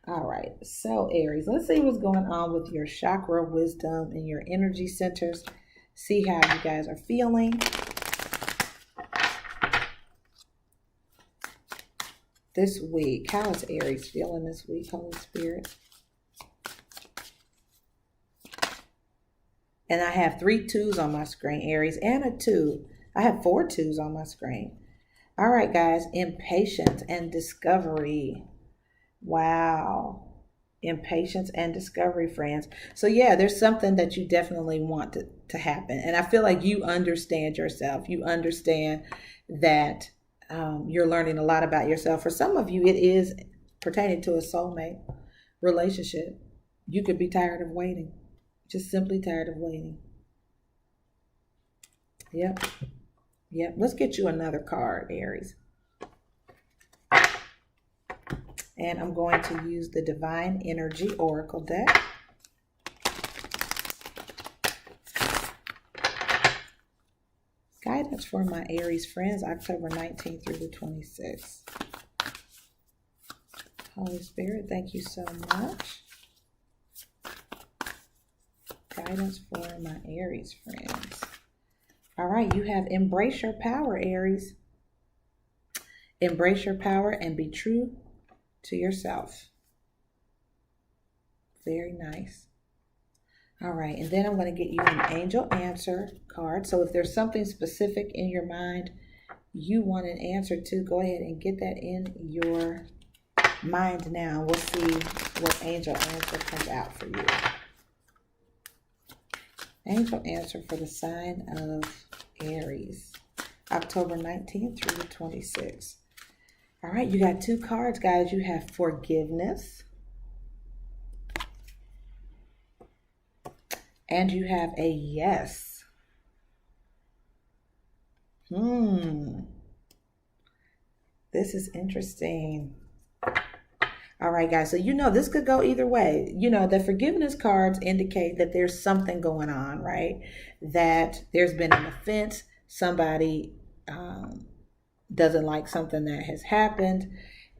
All right, so Aries, let's see what's going on with your chakra wisdom and your energy centers. See how you guys are feeling. This week, how is Aries feeling this week, Holy Spirit? And I have 3 2s on my screen, Aries, and a 2. I have 4 2s on my screen. All right, guys, impatience and discovery. Wow. Impatience and discovery, friends. So yeah, there's something that you definitely want to happen. And I feel like you understand yourself. You understand that you're learning a lot about yourself. For some of you, it is pertaining to a soulmate relationship. You could be tired of waiting. Just simply tired of waiting. Yep. Let's get you another card, Aries. And I'm going to use the Divine Energy Oracle deck. Guidance for my Aries friends, October 19th through the 26th. Holy Spirit, thank you so much. Guidance for my Aries friends. All right, you have embrace your power, Aries. Embrace your power and be true to yourself. Very nice. All right, and then I'm going to get you an angel answer card. So if there's something specific in your mind you want an answer to, go ahead and get that in your mind now. We'll see what angel answer comes out for you. Angel answer for the sign of Aries, October 19th through the 26th. All right, you got 2 cards, guys. You have forgiveness. And you have a yes. This is interesting. All right, guys. So, this could go either way. The forgiveness cards indicate that there's something going on, right? That there's been an offense. Somebody doesn't like something that has happened.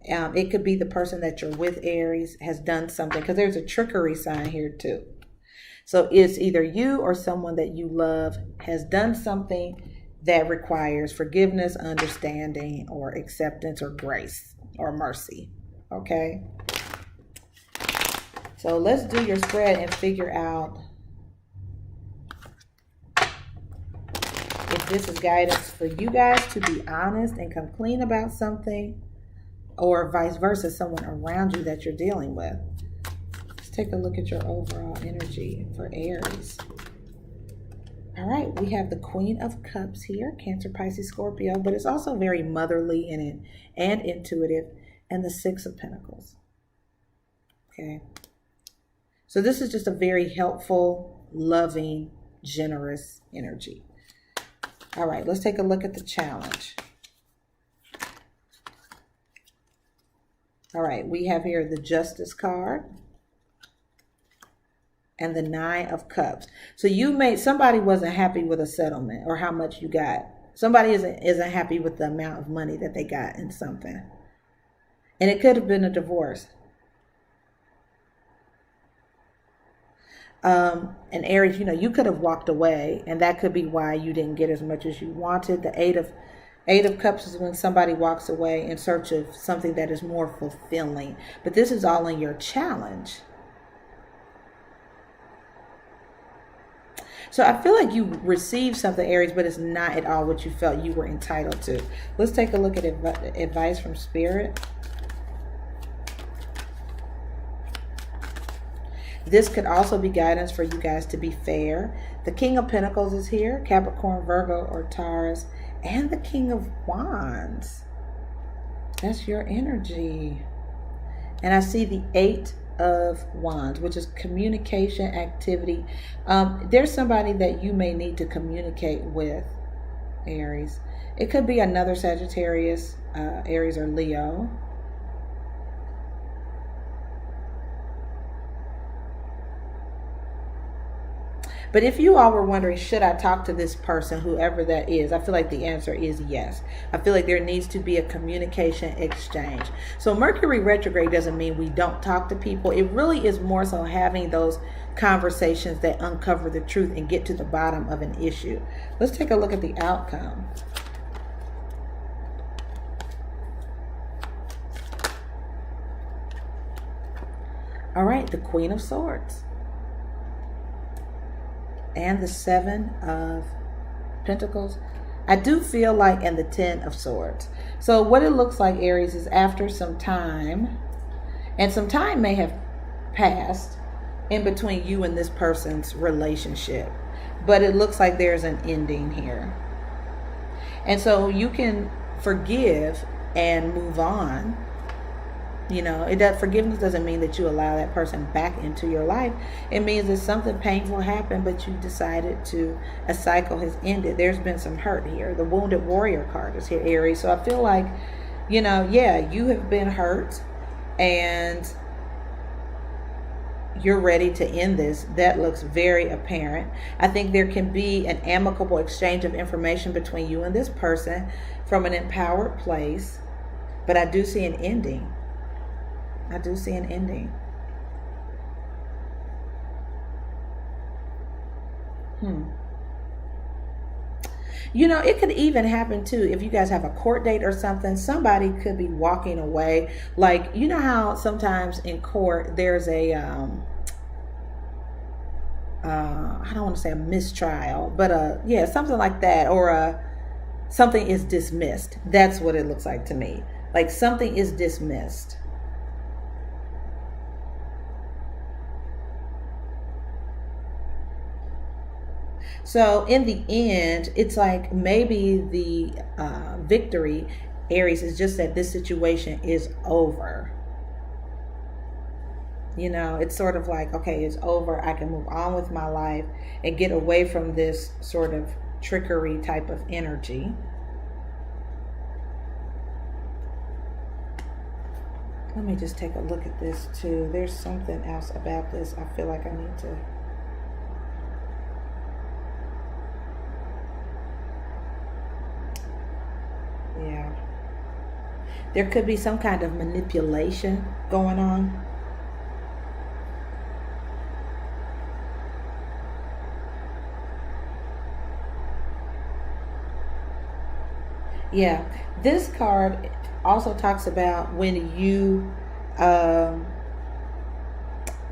It could be the person that you're with, Aries, has done something, because there's a trickery sign here too. So it's either you or someone that you love has done something that requires forgiveness, understanding, or acceptance, or grace, or mercy. Okay? So let's do your spread and figure out if this is guidance for you guys to be honest and come clean about something, or vice versa, someone around you that you're dealing with. Let's take a look at your overall energy for Aries. All right, we have the Queen of Cups here, Cancer, Pisces, Scorpio, but it's also very motherly in it and intuitive, and the 6 of Pentacles. Okay. So this is just a very helpful, loving, generous energy. All right, let's take a look at the challenge. All right, we have here the Justice card and the 9 of Cups. So somebody wasn't happy with a settlement or how much you got. Somebody isn't happy with the amount of money that they got in something. And it could have been a divorce. And Aries, you could have walked away, and that could be why you didn't get as much as you wanted. The 8 of Cups is when somebody walks away in search of something that is more fulfilling. But this is all in your challenge. So I feel like you received something, Aries, but it's not at all what you felt you were entitled to. Let's take a look at advice from Spirit. This could also be guidance for you guys to be fair. The King of Pentacles is here, Capricorn, Virgo, or Taurus, and the King of Wands. That's your energy. And I see the 8 of Wands, which is communication, activity. There's somebody that you may need to communicate with, Aries. It could be another Sagittarius, Aries, or Leo. But if you all were wondering, should I talk to this person, whoever that is, I feel like the answer is yes. I feel like there needs to be a communication exchange. So Mercury retrograde doesn't mean we don't talk to people. It really is more so having those conversations that uncover the truth and get to the bottom of an issue. Let's take a look at the outcome. All right, the Queen of Swords. And the 7 of Pentacles. I do feel like, and the 10 of Swords. So what it looks like, Aries, is after some time, and some time may have passed in between you and this person's relationship, but it looks like there's an ending here. And so you can forgive and move on. Forgiveness doesn't mean that you allow that person back into your life. It means that something painful happened, but you decided a cycle has ended. There's been some hurt here. The Wounded Warrior card is here, Aries. So I feel like, you have been hurt and you're ready to end this. That looks very apparent. I think there can be an amicable exchange of information between you and this person from an empowered place, but I do see an ending. I do see an ending. It could even happen too if you guys have a court date or something. Somebody could be walking away. Like, how sometimes in court there's a I don't want to say a mistrial, but something like that, or something is dismissed. That's what it looks like to me. Like something is dismissed. So in the end, it's like maybe the victory, Aries, is just that this situation is over. You know, it's sort of like, okay, it's over. I can move on with my life and get away from this sort of trickery type of energy. Let me just take a look at this too. There's something else about this I feel like I need to... Yeah. There could be some kind of manipulation going on. Yeah. This card also talks about when you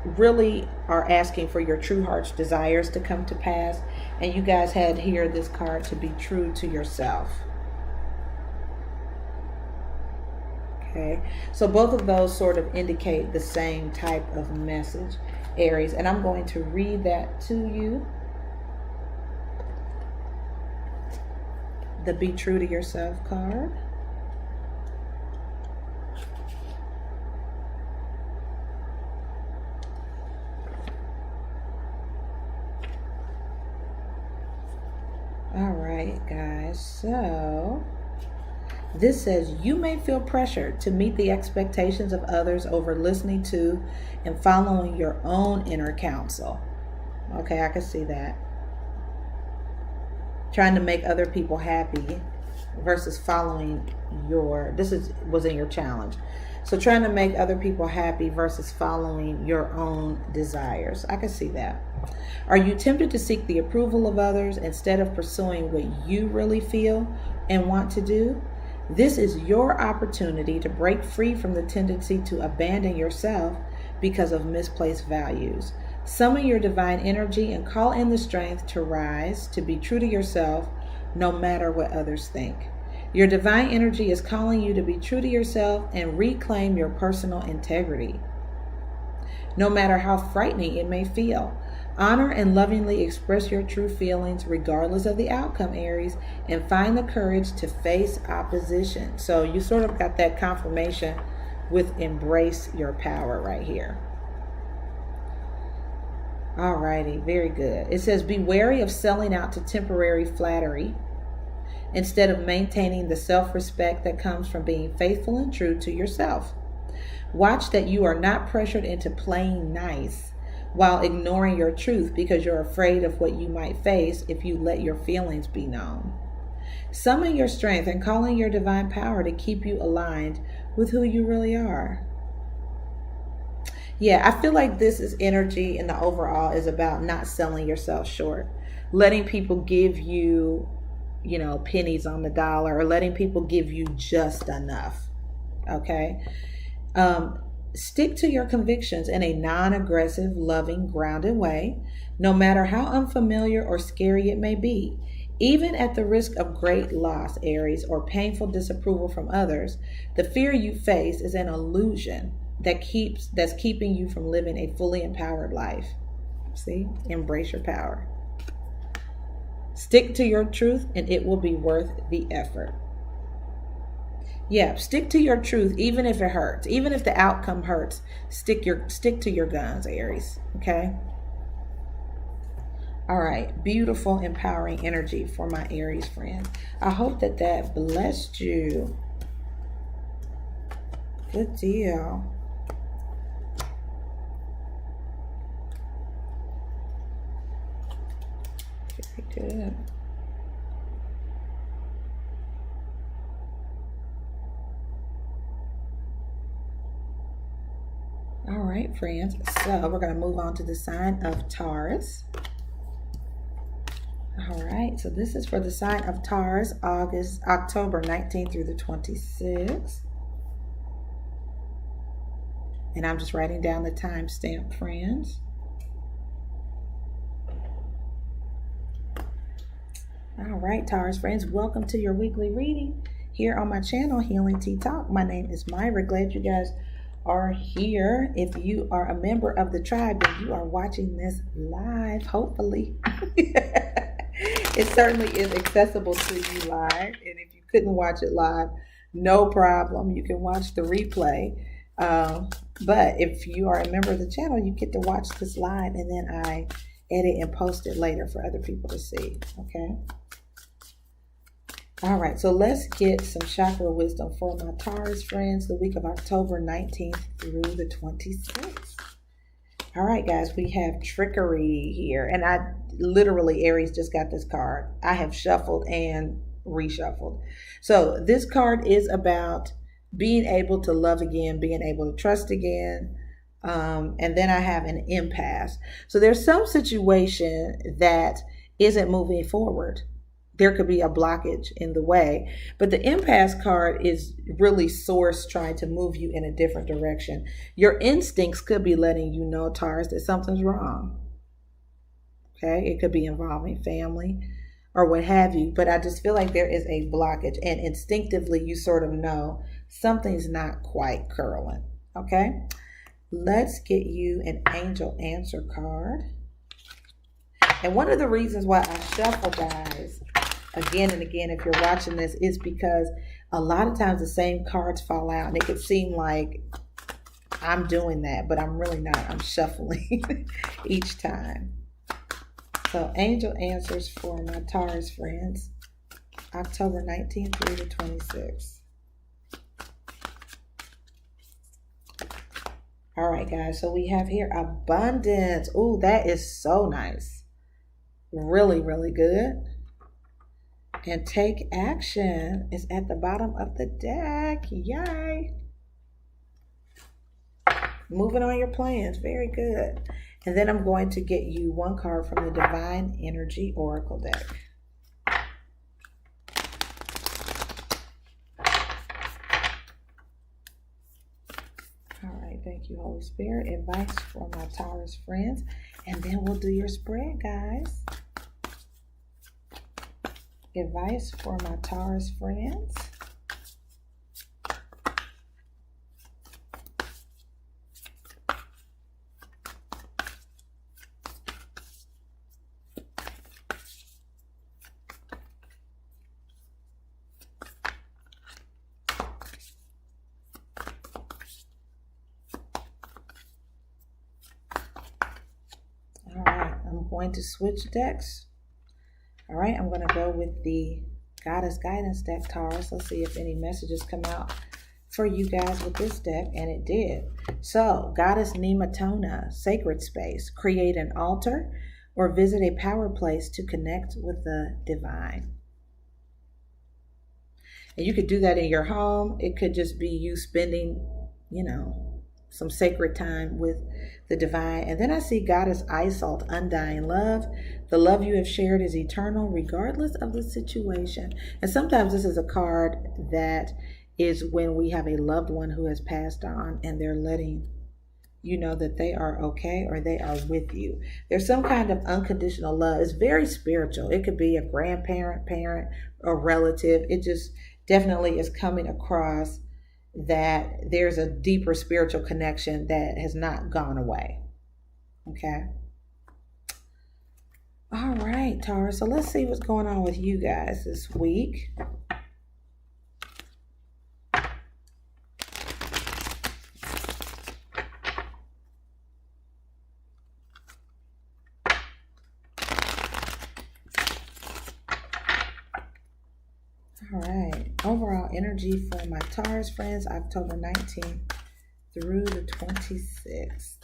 really are asking for your true heart's desires to come to pass. And you guys had here this card to be true to yourself. Okay, so both of those sort of indicate the same type of message, Aries. And I'm going to read that to you. The Be True to Yourself card. All right, guys. So this says, you may feel pressured to meet the expectations of others over listening to and following your own inner counsel. Okay, I can see that. Trying to make other people happy versus following your... was in your challenge. So trying to make other people happy versus following your own desires. I can see that. Are you tempted to seek the approval of others instead of pursuing what you really feel and want to do? This is your opportunity to break free from the tendency to abandon yourself because of misplaced values. Summon your divine energy and call in the strength to rise, to be true to yourself, no matter what others think. Your divine energy is calling you to be true to yourself and reclaim your personal integrity, no matter how frightening it may feel. Honor and lovingly express your true feelings regardless of the outcome, Aries, and find the courage to face opposition. So you sort of got that confirmation with embrace your power right here. Alrighty, very good. It says, be wary of selling out to temporary flattery instead of maintaining the self-respect that comes from being faithful and true to yourself. Watch that you are not pressured into playing nice while ignoring your truth because you're afraid of what you might face if you let your feelings be known. Summon your strength and call in your divine power to keep you aligned with who you really are. Yeah, I feel like this is energy, and the overall is about not selling yourself short. Letting people give you, pennies on the dollar, or letting people give you just enough. Okay? Stick to your convictions in a non-aggressive, loving, grounded way, no matter how unfamiliar or scary it may be. Even at the risk of great loss, Aries, or painful disapproval from others, the fear you face is an illusion that's keeping you from living a fully empowered life. See? Embrace your power. Stick to your truth and it will be worth the effort. Yeah, stick to your truth even if it hurts. Even if the outcome hurts, stick to your guns, Aries. Okay? All right, beautiful, empowering energy for my Aries friends. I hope that blessed you. Good deal. Very good. All right, friends. So we're going to move on to the sign of Taurus. All right. So this is for the sign of Taurus, October 19th through the 26th. And I'm just writing down the timestamp, friends. All right, Taurus friends. Welcome to your weekly reading here on my channel, Healing Tea Talk. My name is MiraRaye. Glad you guys are here. If you are a member of the tribe, then you are watching this live, hopefully. It certainly is accessible to you live. And if you couldn't watch it live, no problem. You can watch the replay. But if you are a member of the channel, you get to watch this live, and then I edit and post it later for other people to see. Okay. All right, so let's get some chakra wisdom for my Taurus friends the week of October 19th through the 26th. All right, guys, we have trickery here. And I literally, Aries, just got this card. I have shuffled and reshuffled. So this card is about being able to love again, being able to trust again. And then I have an impasse. So there's some situation that isn't moving forward. There could be a blockage in the way, but the impasse card is really source trying to move you in a different direction. Your instincts could be letting you know, Taurus, that something's wrong. Okay, it could be involving family or what have you, but I just feel like there is a blockage, and instinctively you sort of know something's not quite curling. Okay, let's get you an angel answer card. And one of the reasons why I shuffle, guys, again and again, if you're watching this, is because a lot of times the same cards fall out, and it could seem like I'm doing that, but I'm really not. I'm shuffling each time. So angel answers for my Taurus friends, October 19th through the 26th. All right, guys, so we have here abundance. Ooh, that is so nice. Really, really good. And take action is at the bottom of the deck. Yay. Moving on your plans. Very good. And then I'm going to get you one card from the Divine Energy Oracle deck. All right. Thank you, Holy Spirit. Advice for my Taurus friends. And then we'll do your spread, guys. Advice for my Taurus friends. All right, I'm going to switch decks. All right, I'm going to go with the Goddess Guidance deck, Taurus. Let's see if any messages come out for you guys with this deck, and it did. So, Goddess Nematona, sacred space. Create an altar or visit a power place to connect with the divine. And you could do that in your home. It could just be you spending, some sacred time with the divine. And then I see Goddess Isolde, undying love. The love you have shared is eternal regardless of the situation. And sometimes this is a card that is when we have a loved one who has passed on and they're letting you know that they are okay or they are with you. There's some kind of unconditional love. It's very spiritual. It could be a grandparent, parent, or relative. It just definitely is coming across that there's a deeper spiritual connection that has not gone away. Okay. All right, Taurus. So let's see what's going on with you guys this week. All right, overall energy for my Taurus friends, October 19th through the 26th.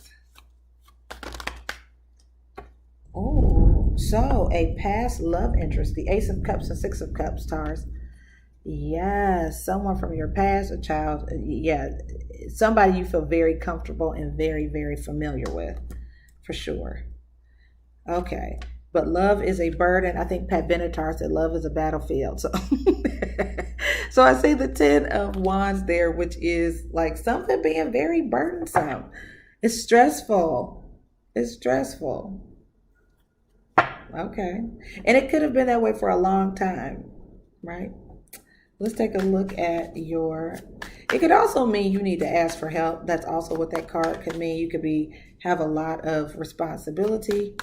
Oh, so a past love interest, the Ace of Cups and Six of Cups, Taurus. Yes, someone from your past, a child, somebody you feel very comfortable and very, very familiar with, for sure. Okay. But love is a burden. I think Pat Benatar said love is a battlefield. So I see the 10 of Wands there, which is like something being very burdensome. It's stressful. It's stressful. Okay. And it could have been that way for a long time, right? Let's take a look at it could also mean you need to ask for help. That's also what that card could mean. You could have a lot of responsibility.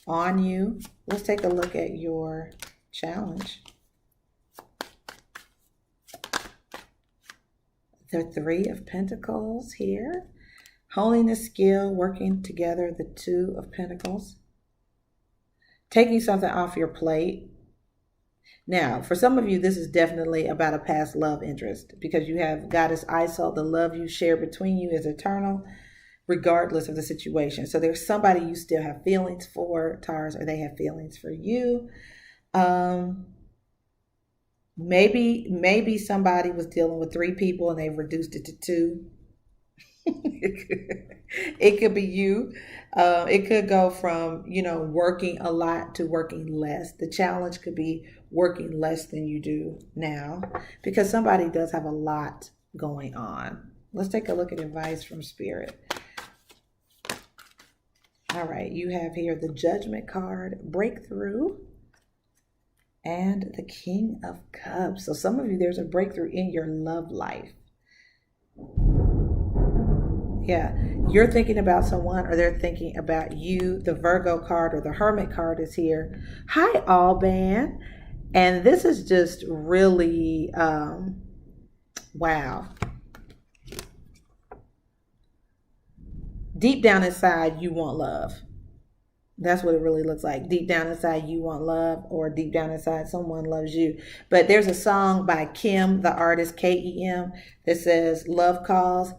on you. Let's take a look at your challenge. The Three of Pentacles here. Honing a skill, working together, the Two of Pentacles. Taking something off your plate. Now, for some of you, this is definitely about a past love interest because you have Goddess Iso. The love you share between you is eternal, regardless of the situation. So there's somebody you still have feelings for, Taurus, or they have feelings for you. Maybe somebody was dealing with 3 people and they've reduced it to 2. It could be you. It could go from, working a lot to working less. The challenge could be working less than you do now because somebody does have a lot going on. Let's take a look at advice from Spirit. All right, you have here the Judgment card, breakthrough, and the King of Cups. So some of you, there's a breakthrough in your love life. Yeah, you're thinking about someone or they're thinking about you. The Virgo card or the Hermit card is here. Hi, Alban. And this is just really, wow. Deep down inside, you want love. That's what it really looks like. Deep down inside, you want love, or deep down inside, someone loves you. But there's a song by Kim, the artist, K-E-M, that says, Love Calls.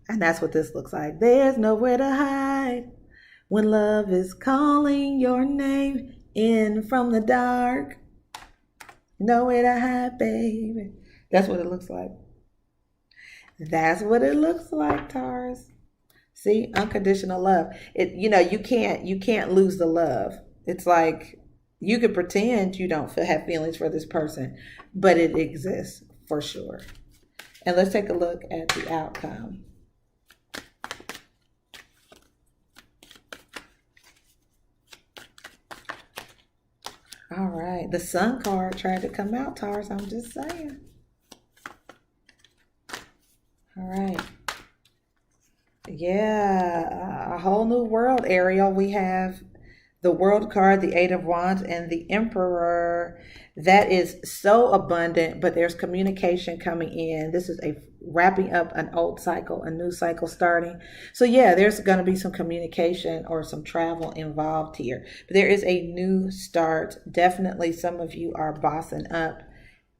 And that's what this looks like. There's nowhere to hide when love is calling your name in from the dark. Nowhere to hide, baby. That's what it looks like. That's what it looks like, Taurus. See, unconditional love. You can't lose the love. It's like you could pretend you don't have feelings for this person, but it exists for sure. And let's take a look at the outcome. All right, the Sun card tried to come out, Taurus. I'm just saying. All right. Yeah, a whole new world, Ariel. We have the World card, the Eight of Wands, and the Emperor. That is so abundant, but there's communication coming in. This is a wrapping up an old cycle, a new cycle starting. So yeah, there's going to be some communication or some travel involved here. But there is a new start. Definitely some of you are bossing up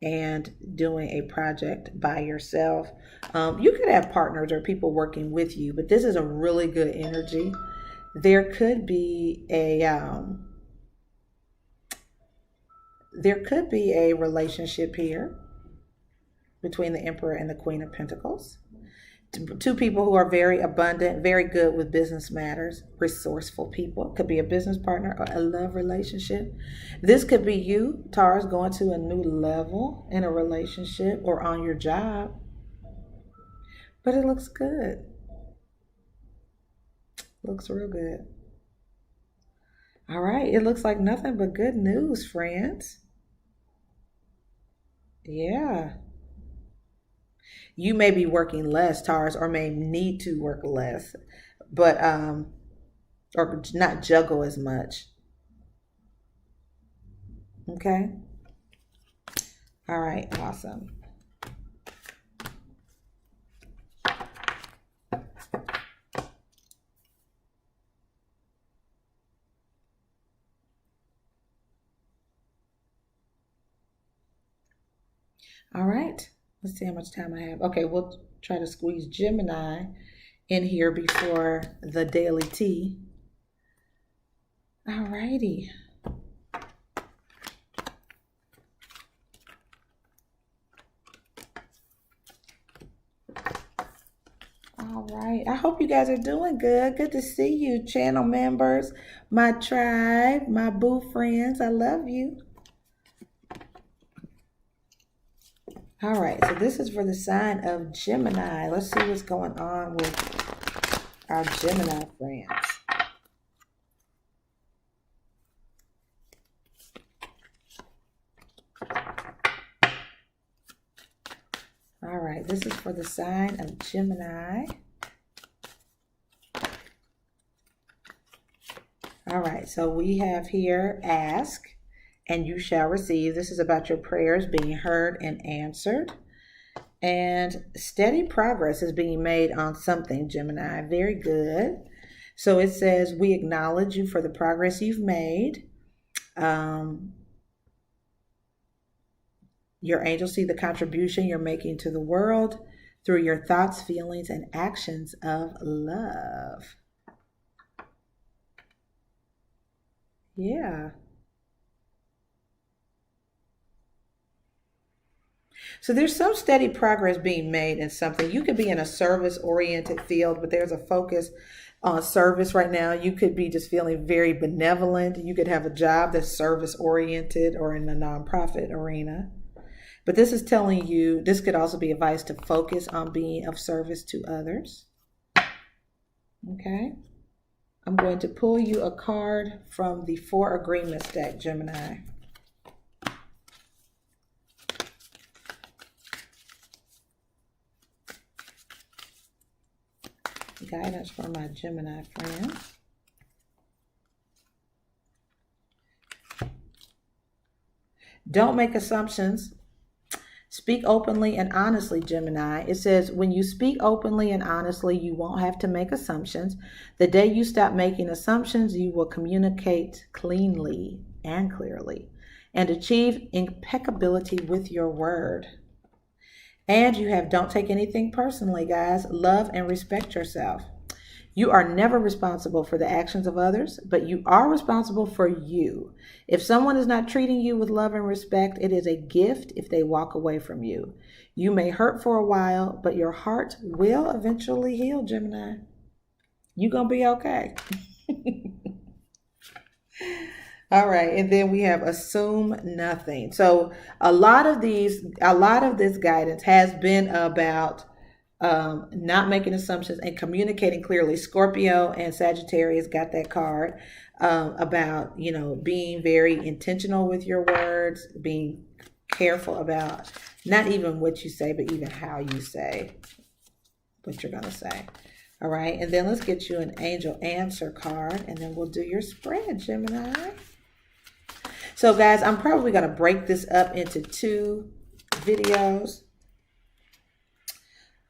and doing a project by yourself. You could have partners or people working with you, but this is a really good energy. There could be a relationship here between the Emperor and the Queen of Pentacles. Two people who are very abundant, very good with business matters, resourceful people. Could be a business partner or a love relationship. This could be you, Taurus, going to a new level in a relationship or on your job. But it looks good. Looks real good. All right, it looks like nothing but good news, friends. Yeah. You may be working less, Taurus, or may need to work less, but or not juggle as much. Okay. All right, awesome. All right. Let's see how much time I have. Okay, we'll try to squeeze Gemini in here before the daily tea. All righty. All right. I hope you guys are doing good. Good to see you, channel members, my tribe, my boo friends. I love you. All right, so this is for the sign of Gemini. Let's see what's going on with our Gemini friends. All right, this is for the sign of Gemini. All right, so we have here ask and you shall receive. This is about your prayers being heard and answered. And steady progress is being made on something, Gemini. Very good. So it says, we acknowledge you for the progress you've made. Your angels see the contribution you're making to the world through your thoughts, feelings, and actions of love. Yeah. So there's some steady progress being made in something. You could be in a service-oriented field, but there's a focus on service right now. You could be just feeling very benevolent. You could have a job that's service-oriented or in the nonprofit arena. But this is telling you, this could also be advice to focus on being of service to others. Okay. I'm going to pull you a card from the Four Agreements deck, Gemini. Guidance for my Gemini friends. Don't make assumptions. Speak openly and honestly, Gemini. It says, when you speak openly and honestly, you won't have to make assumptions. The day you stop making assumptions, you will communicate cleanly and clearly and achieve impeccability with your word. And you have don't take anything personally, guys. Love and respect yourself. You are never responsible for the actions of others, but you are responsible for you. If someone is not treating you with love and respect, it is a gift if they walk away from you. You may hurt for a while, but your heart will eventually heal, Gemini. You're going to be okay. All right, and then we have assume nothing. So a lot of this guidance has been about not making assumptions and communicating clearly. Scorpio and Sagittarius got that card about, being very intentional with your words, being careful about not even what you say, but even how you say what you're going to say. All right, and then let's get you an angel answer card, and then we'll do your spread, Gemini. So guys, I'm probably going to break this up into 2 videos.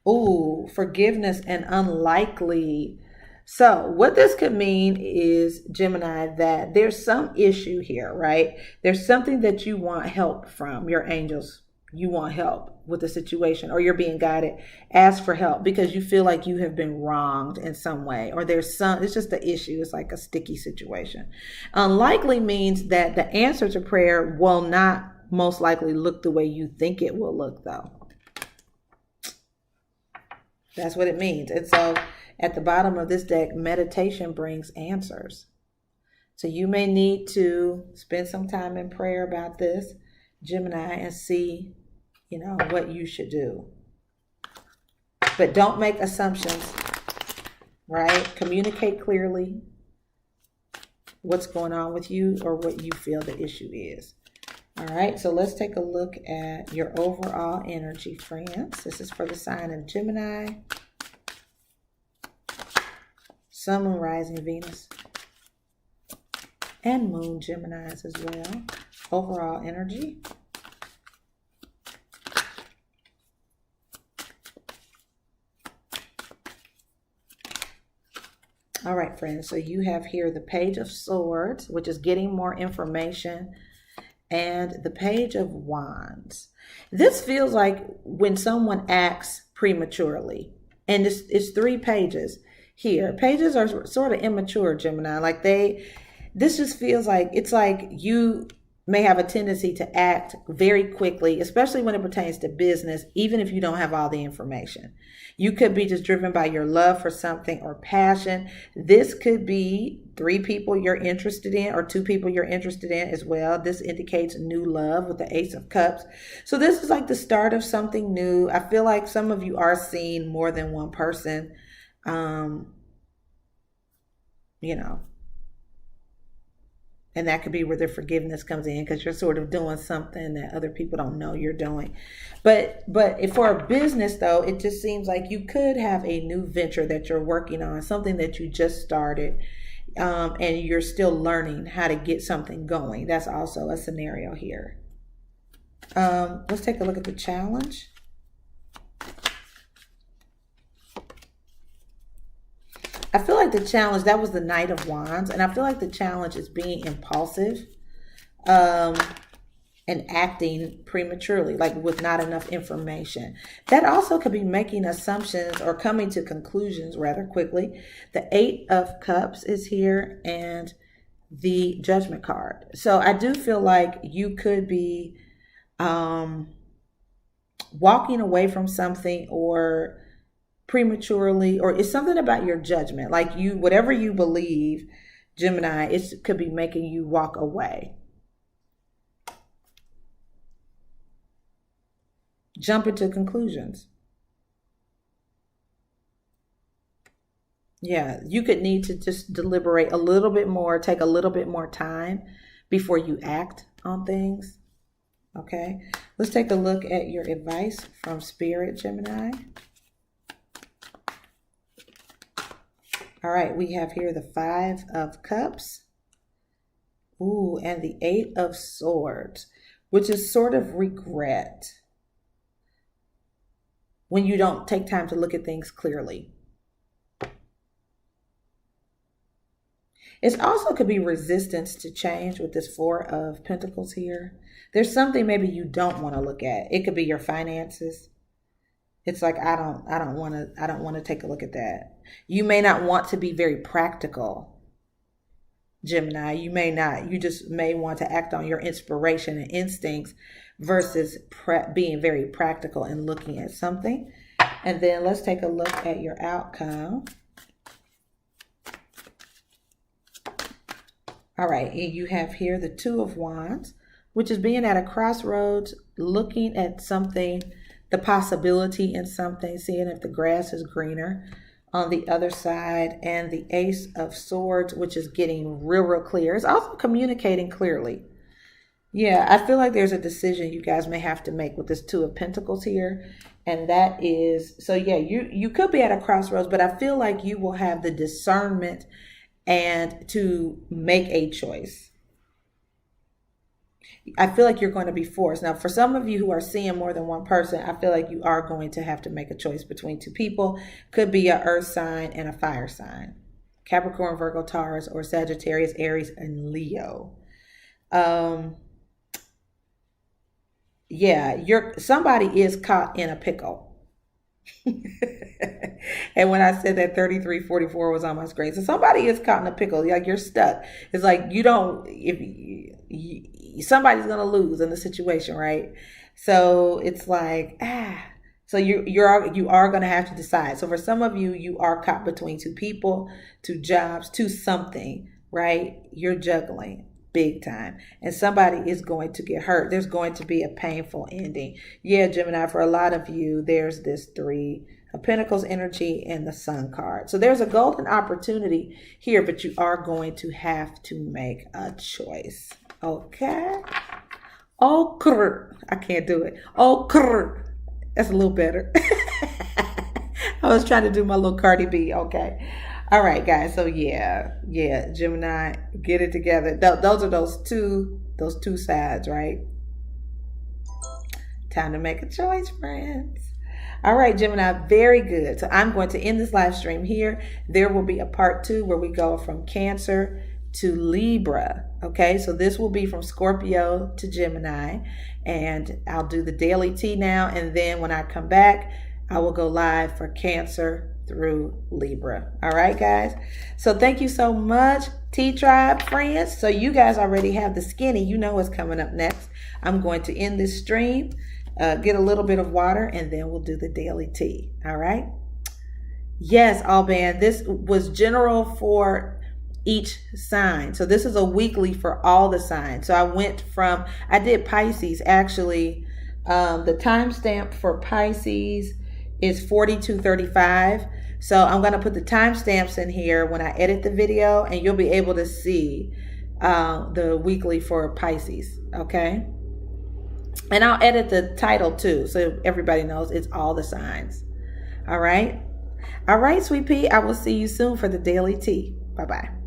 Ooh, forgiveness and unlikely. So what this could mean is, Gemini, that there's some issue here, right? There's something that you want help from your angels. You want help with the situation, or you're being guided. Ask for help because you feel like you have been wronged in some way, or it's just an issue. It's like a sticky situation. Unlikely means that the answer to prayer will not most likely look the way you think it will look, though. That's what it means. And so at the bottom of this deck, meditation brings answers. So you may need to spend some time in prayer about this, Gemini, and see, what you should do. But don't make assumptions, right? Communicate clearly what's going on with you or what you feel the issue is. All right, so let's take a look at your overall energy, friends. This is for the sign of Gemini, Sun, Moon, Rising, Venus, and Moon Geminis as well. Overall energy. All right, friends, so you have here the Page of Swords, which is getting more information, and the Page of Wands. This feels like when someone acts prematurely, and it's 3 pages here. Pages are sort of immature, Gemini. This just feels like it's like you may have a tendency to act very quickly, especially when it pertains to business, even if you don't have all the information. You could be just driven by your love for something or passion. This could be 3 people you're interested in, or 2 people you're interested in as well. This indicates new love with the Ace of Cups. So this is like the start of something new. I feel like some of you are seeing more than one person, and that could be where the forgiveness comes in, because you're sort of doing something that other people don't know you're doing. But for a business, though, it just seems like you could have a new venture that you're working on, something that you just started. and you're still learning how to get something going. That's also a scenario here. Let's take a look at the challenge. I feel like the challenge, that was the Knight of Wands, and I feel like the challenge is being impulsive and acting prematurely, like with not enough information. That also could be making assumptions or coming to conclusions rather quickly. The Eight of Cups is here and the Judgment card. So I do feel like you could be walking away from something or prematurely, or it's something about your judgment, like you, whatever you believe, Gemini, it could be making you walk away. Jump into conclusions. Yeah, you could need to just deliberate a little bit more, take a little bit more time before you act on things. Okay, let's take a look at your advice from Spirit, Gemini. All right, we have here the Five of Cups. Ooh, and the Eight of Swords, which is sort of regret when you don't take time to look at things clearly. It also could be resistance to change with this Four of Pentacles here. There's something maybe you don't want to look at. It could be your finances. It's like, I don't want to take a look at that. You may not want to be very practical, Gemini. You just may want to act on your inspiration and instincts versus being very practical and looking at something. And then let's take a look at your outcome. All right, and you have here the Two of Wands, which is being at a crossroads, looking at something, the possibility in something, seeing if the grass is greener on the other side, and the Ace of Swords, which is getting real clear. It's also communicating clearly. Yeah, I feel like there's a decision you guys may have to make with this Two of Pentacles here. And that is, so yeah, you could be at a crossroads, but I feel like you will have the discernment and to make a choice. I feel like you're going to be forced. Now, for some of you who are seeing more than one person, I feel like you are going to have to make a choice between two people. Could be an earth sign and a fire sign. Capricorn, Virgo, Taurus, or Sagittarius, Aries, and Leo. Yeah, somebody is caught in a pickle. And when I said that 3344 was on my screen, so somebody is caught in a pickle. Like, you're stuck. It's like somebody's gonna lose in the situation, right? So it's like so you are gonna have to decide. So for some of you, you are caught between two people, two jobs, two something, right? You're juggling big time, and somebody is going to get hurt. There's going to be a painful ending. Yeah, Gemini, for a lot of you, there's this Three of Pentacles energy and the Sun card. So there's a golden opportunity here, but you are going to have to make a choice. Okay. Oh, I can't do it. Oh, that's a little better. I was trying to do my little Cardi B. Okay. All right, guys. So yeah, Gemini, get it together. Those are those two sides, right? Time to make a choice, friends. All right, Gemini, very good. So I'm going to end this live stream here. There will be a part 2 where we go from Cancer to Libra. Okay, so this will be from Scorpio to Gemini, and I'll do the daily tea now, and then when I come back, I will go live for Cancer through Libra. All right, guys. So thank you so much, Tea Tribe friends. So you guys already have the skinny. You know what's coming up next. I'm going to end this stream, get a little bit of water, and then we'll do the daily tea. All right. Yes, Alban. This was general for each sign. So this is a weekly for all the signs. So I did Pisces actually. The timestamp for Pisces is 42:35. So I'm going to put the timestamps in here when I edit the video, and you'll be able to see the weekly for Pisces. Okay. And I'll edit the title too, so everybody knows it's all the signs. All right. All right, sweet pea. I will see you soon for the daily tea. Bye-bye.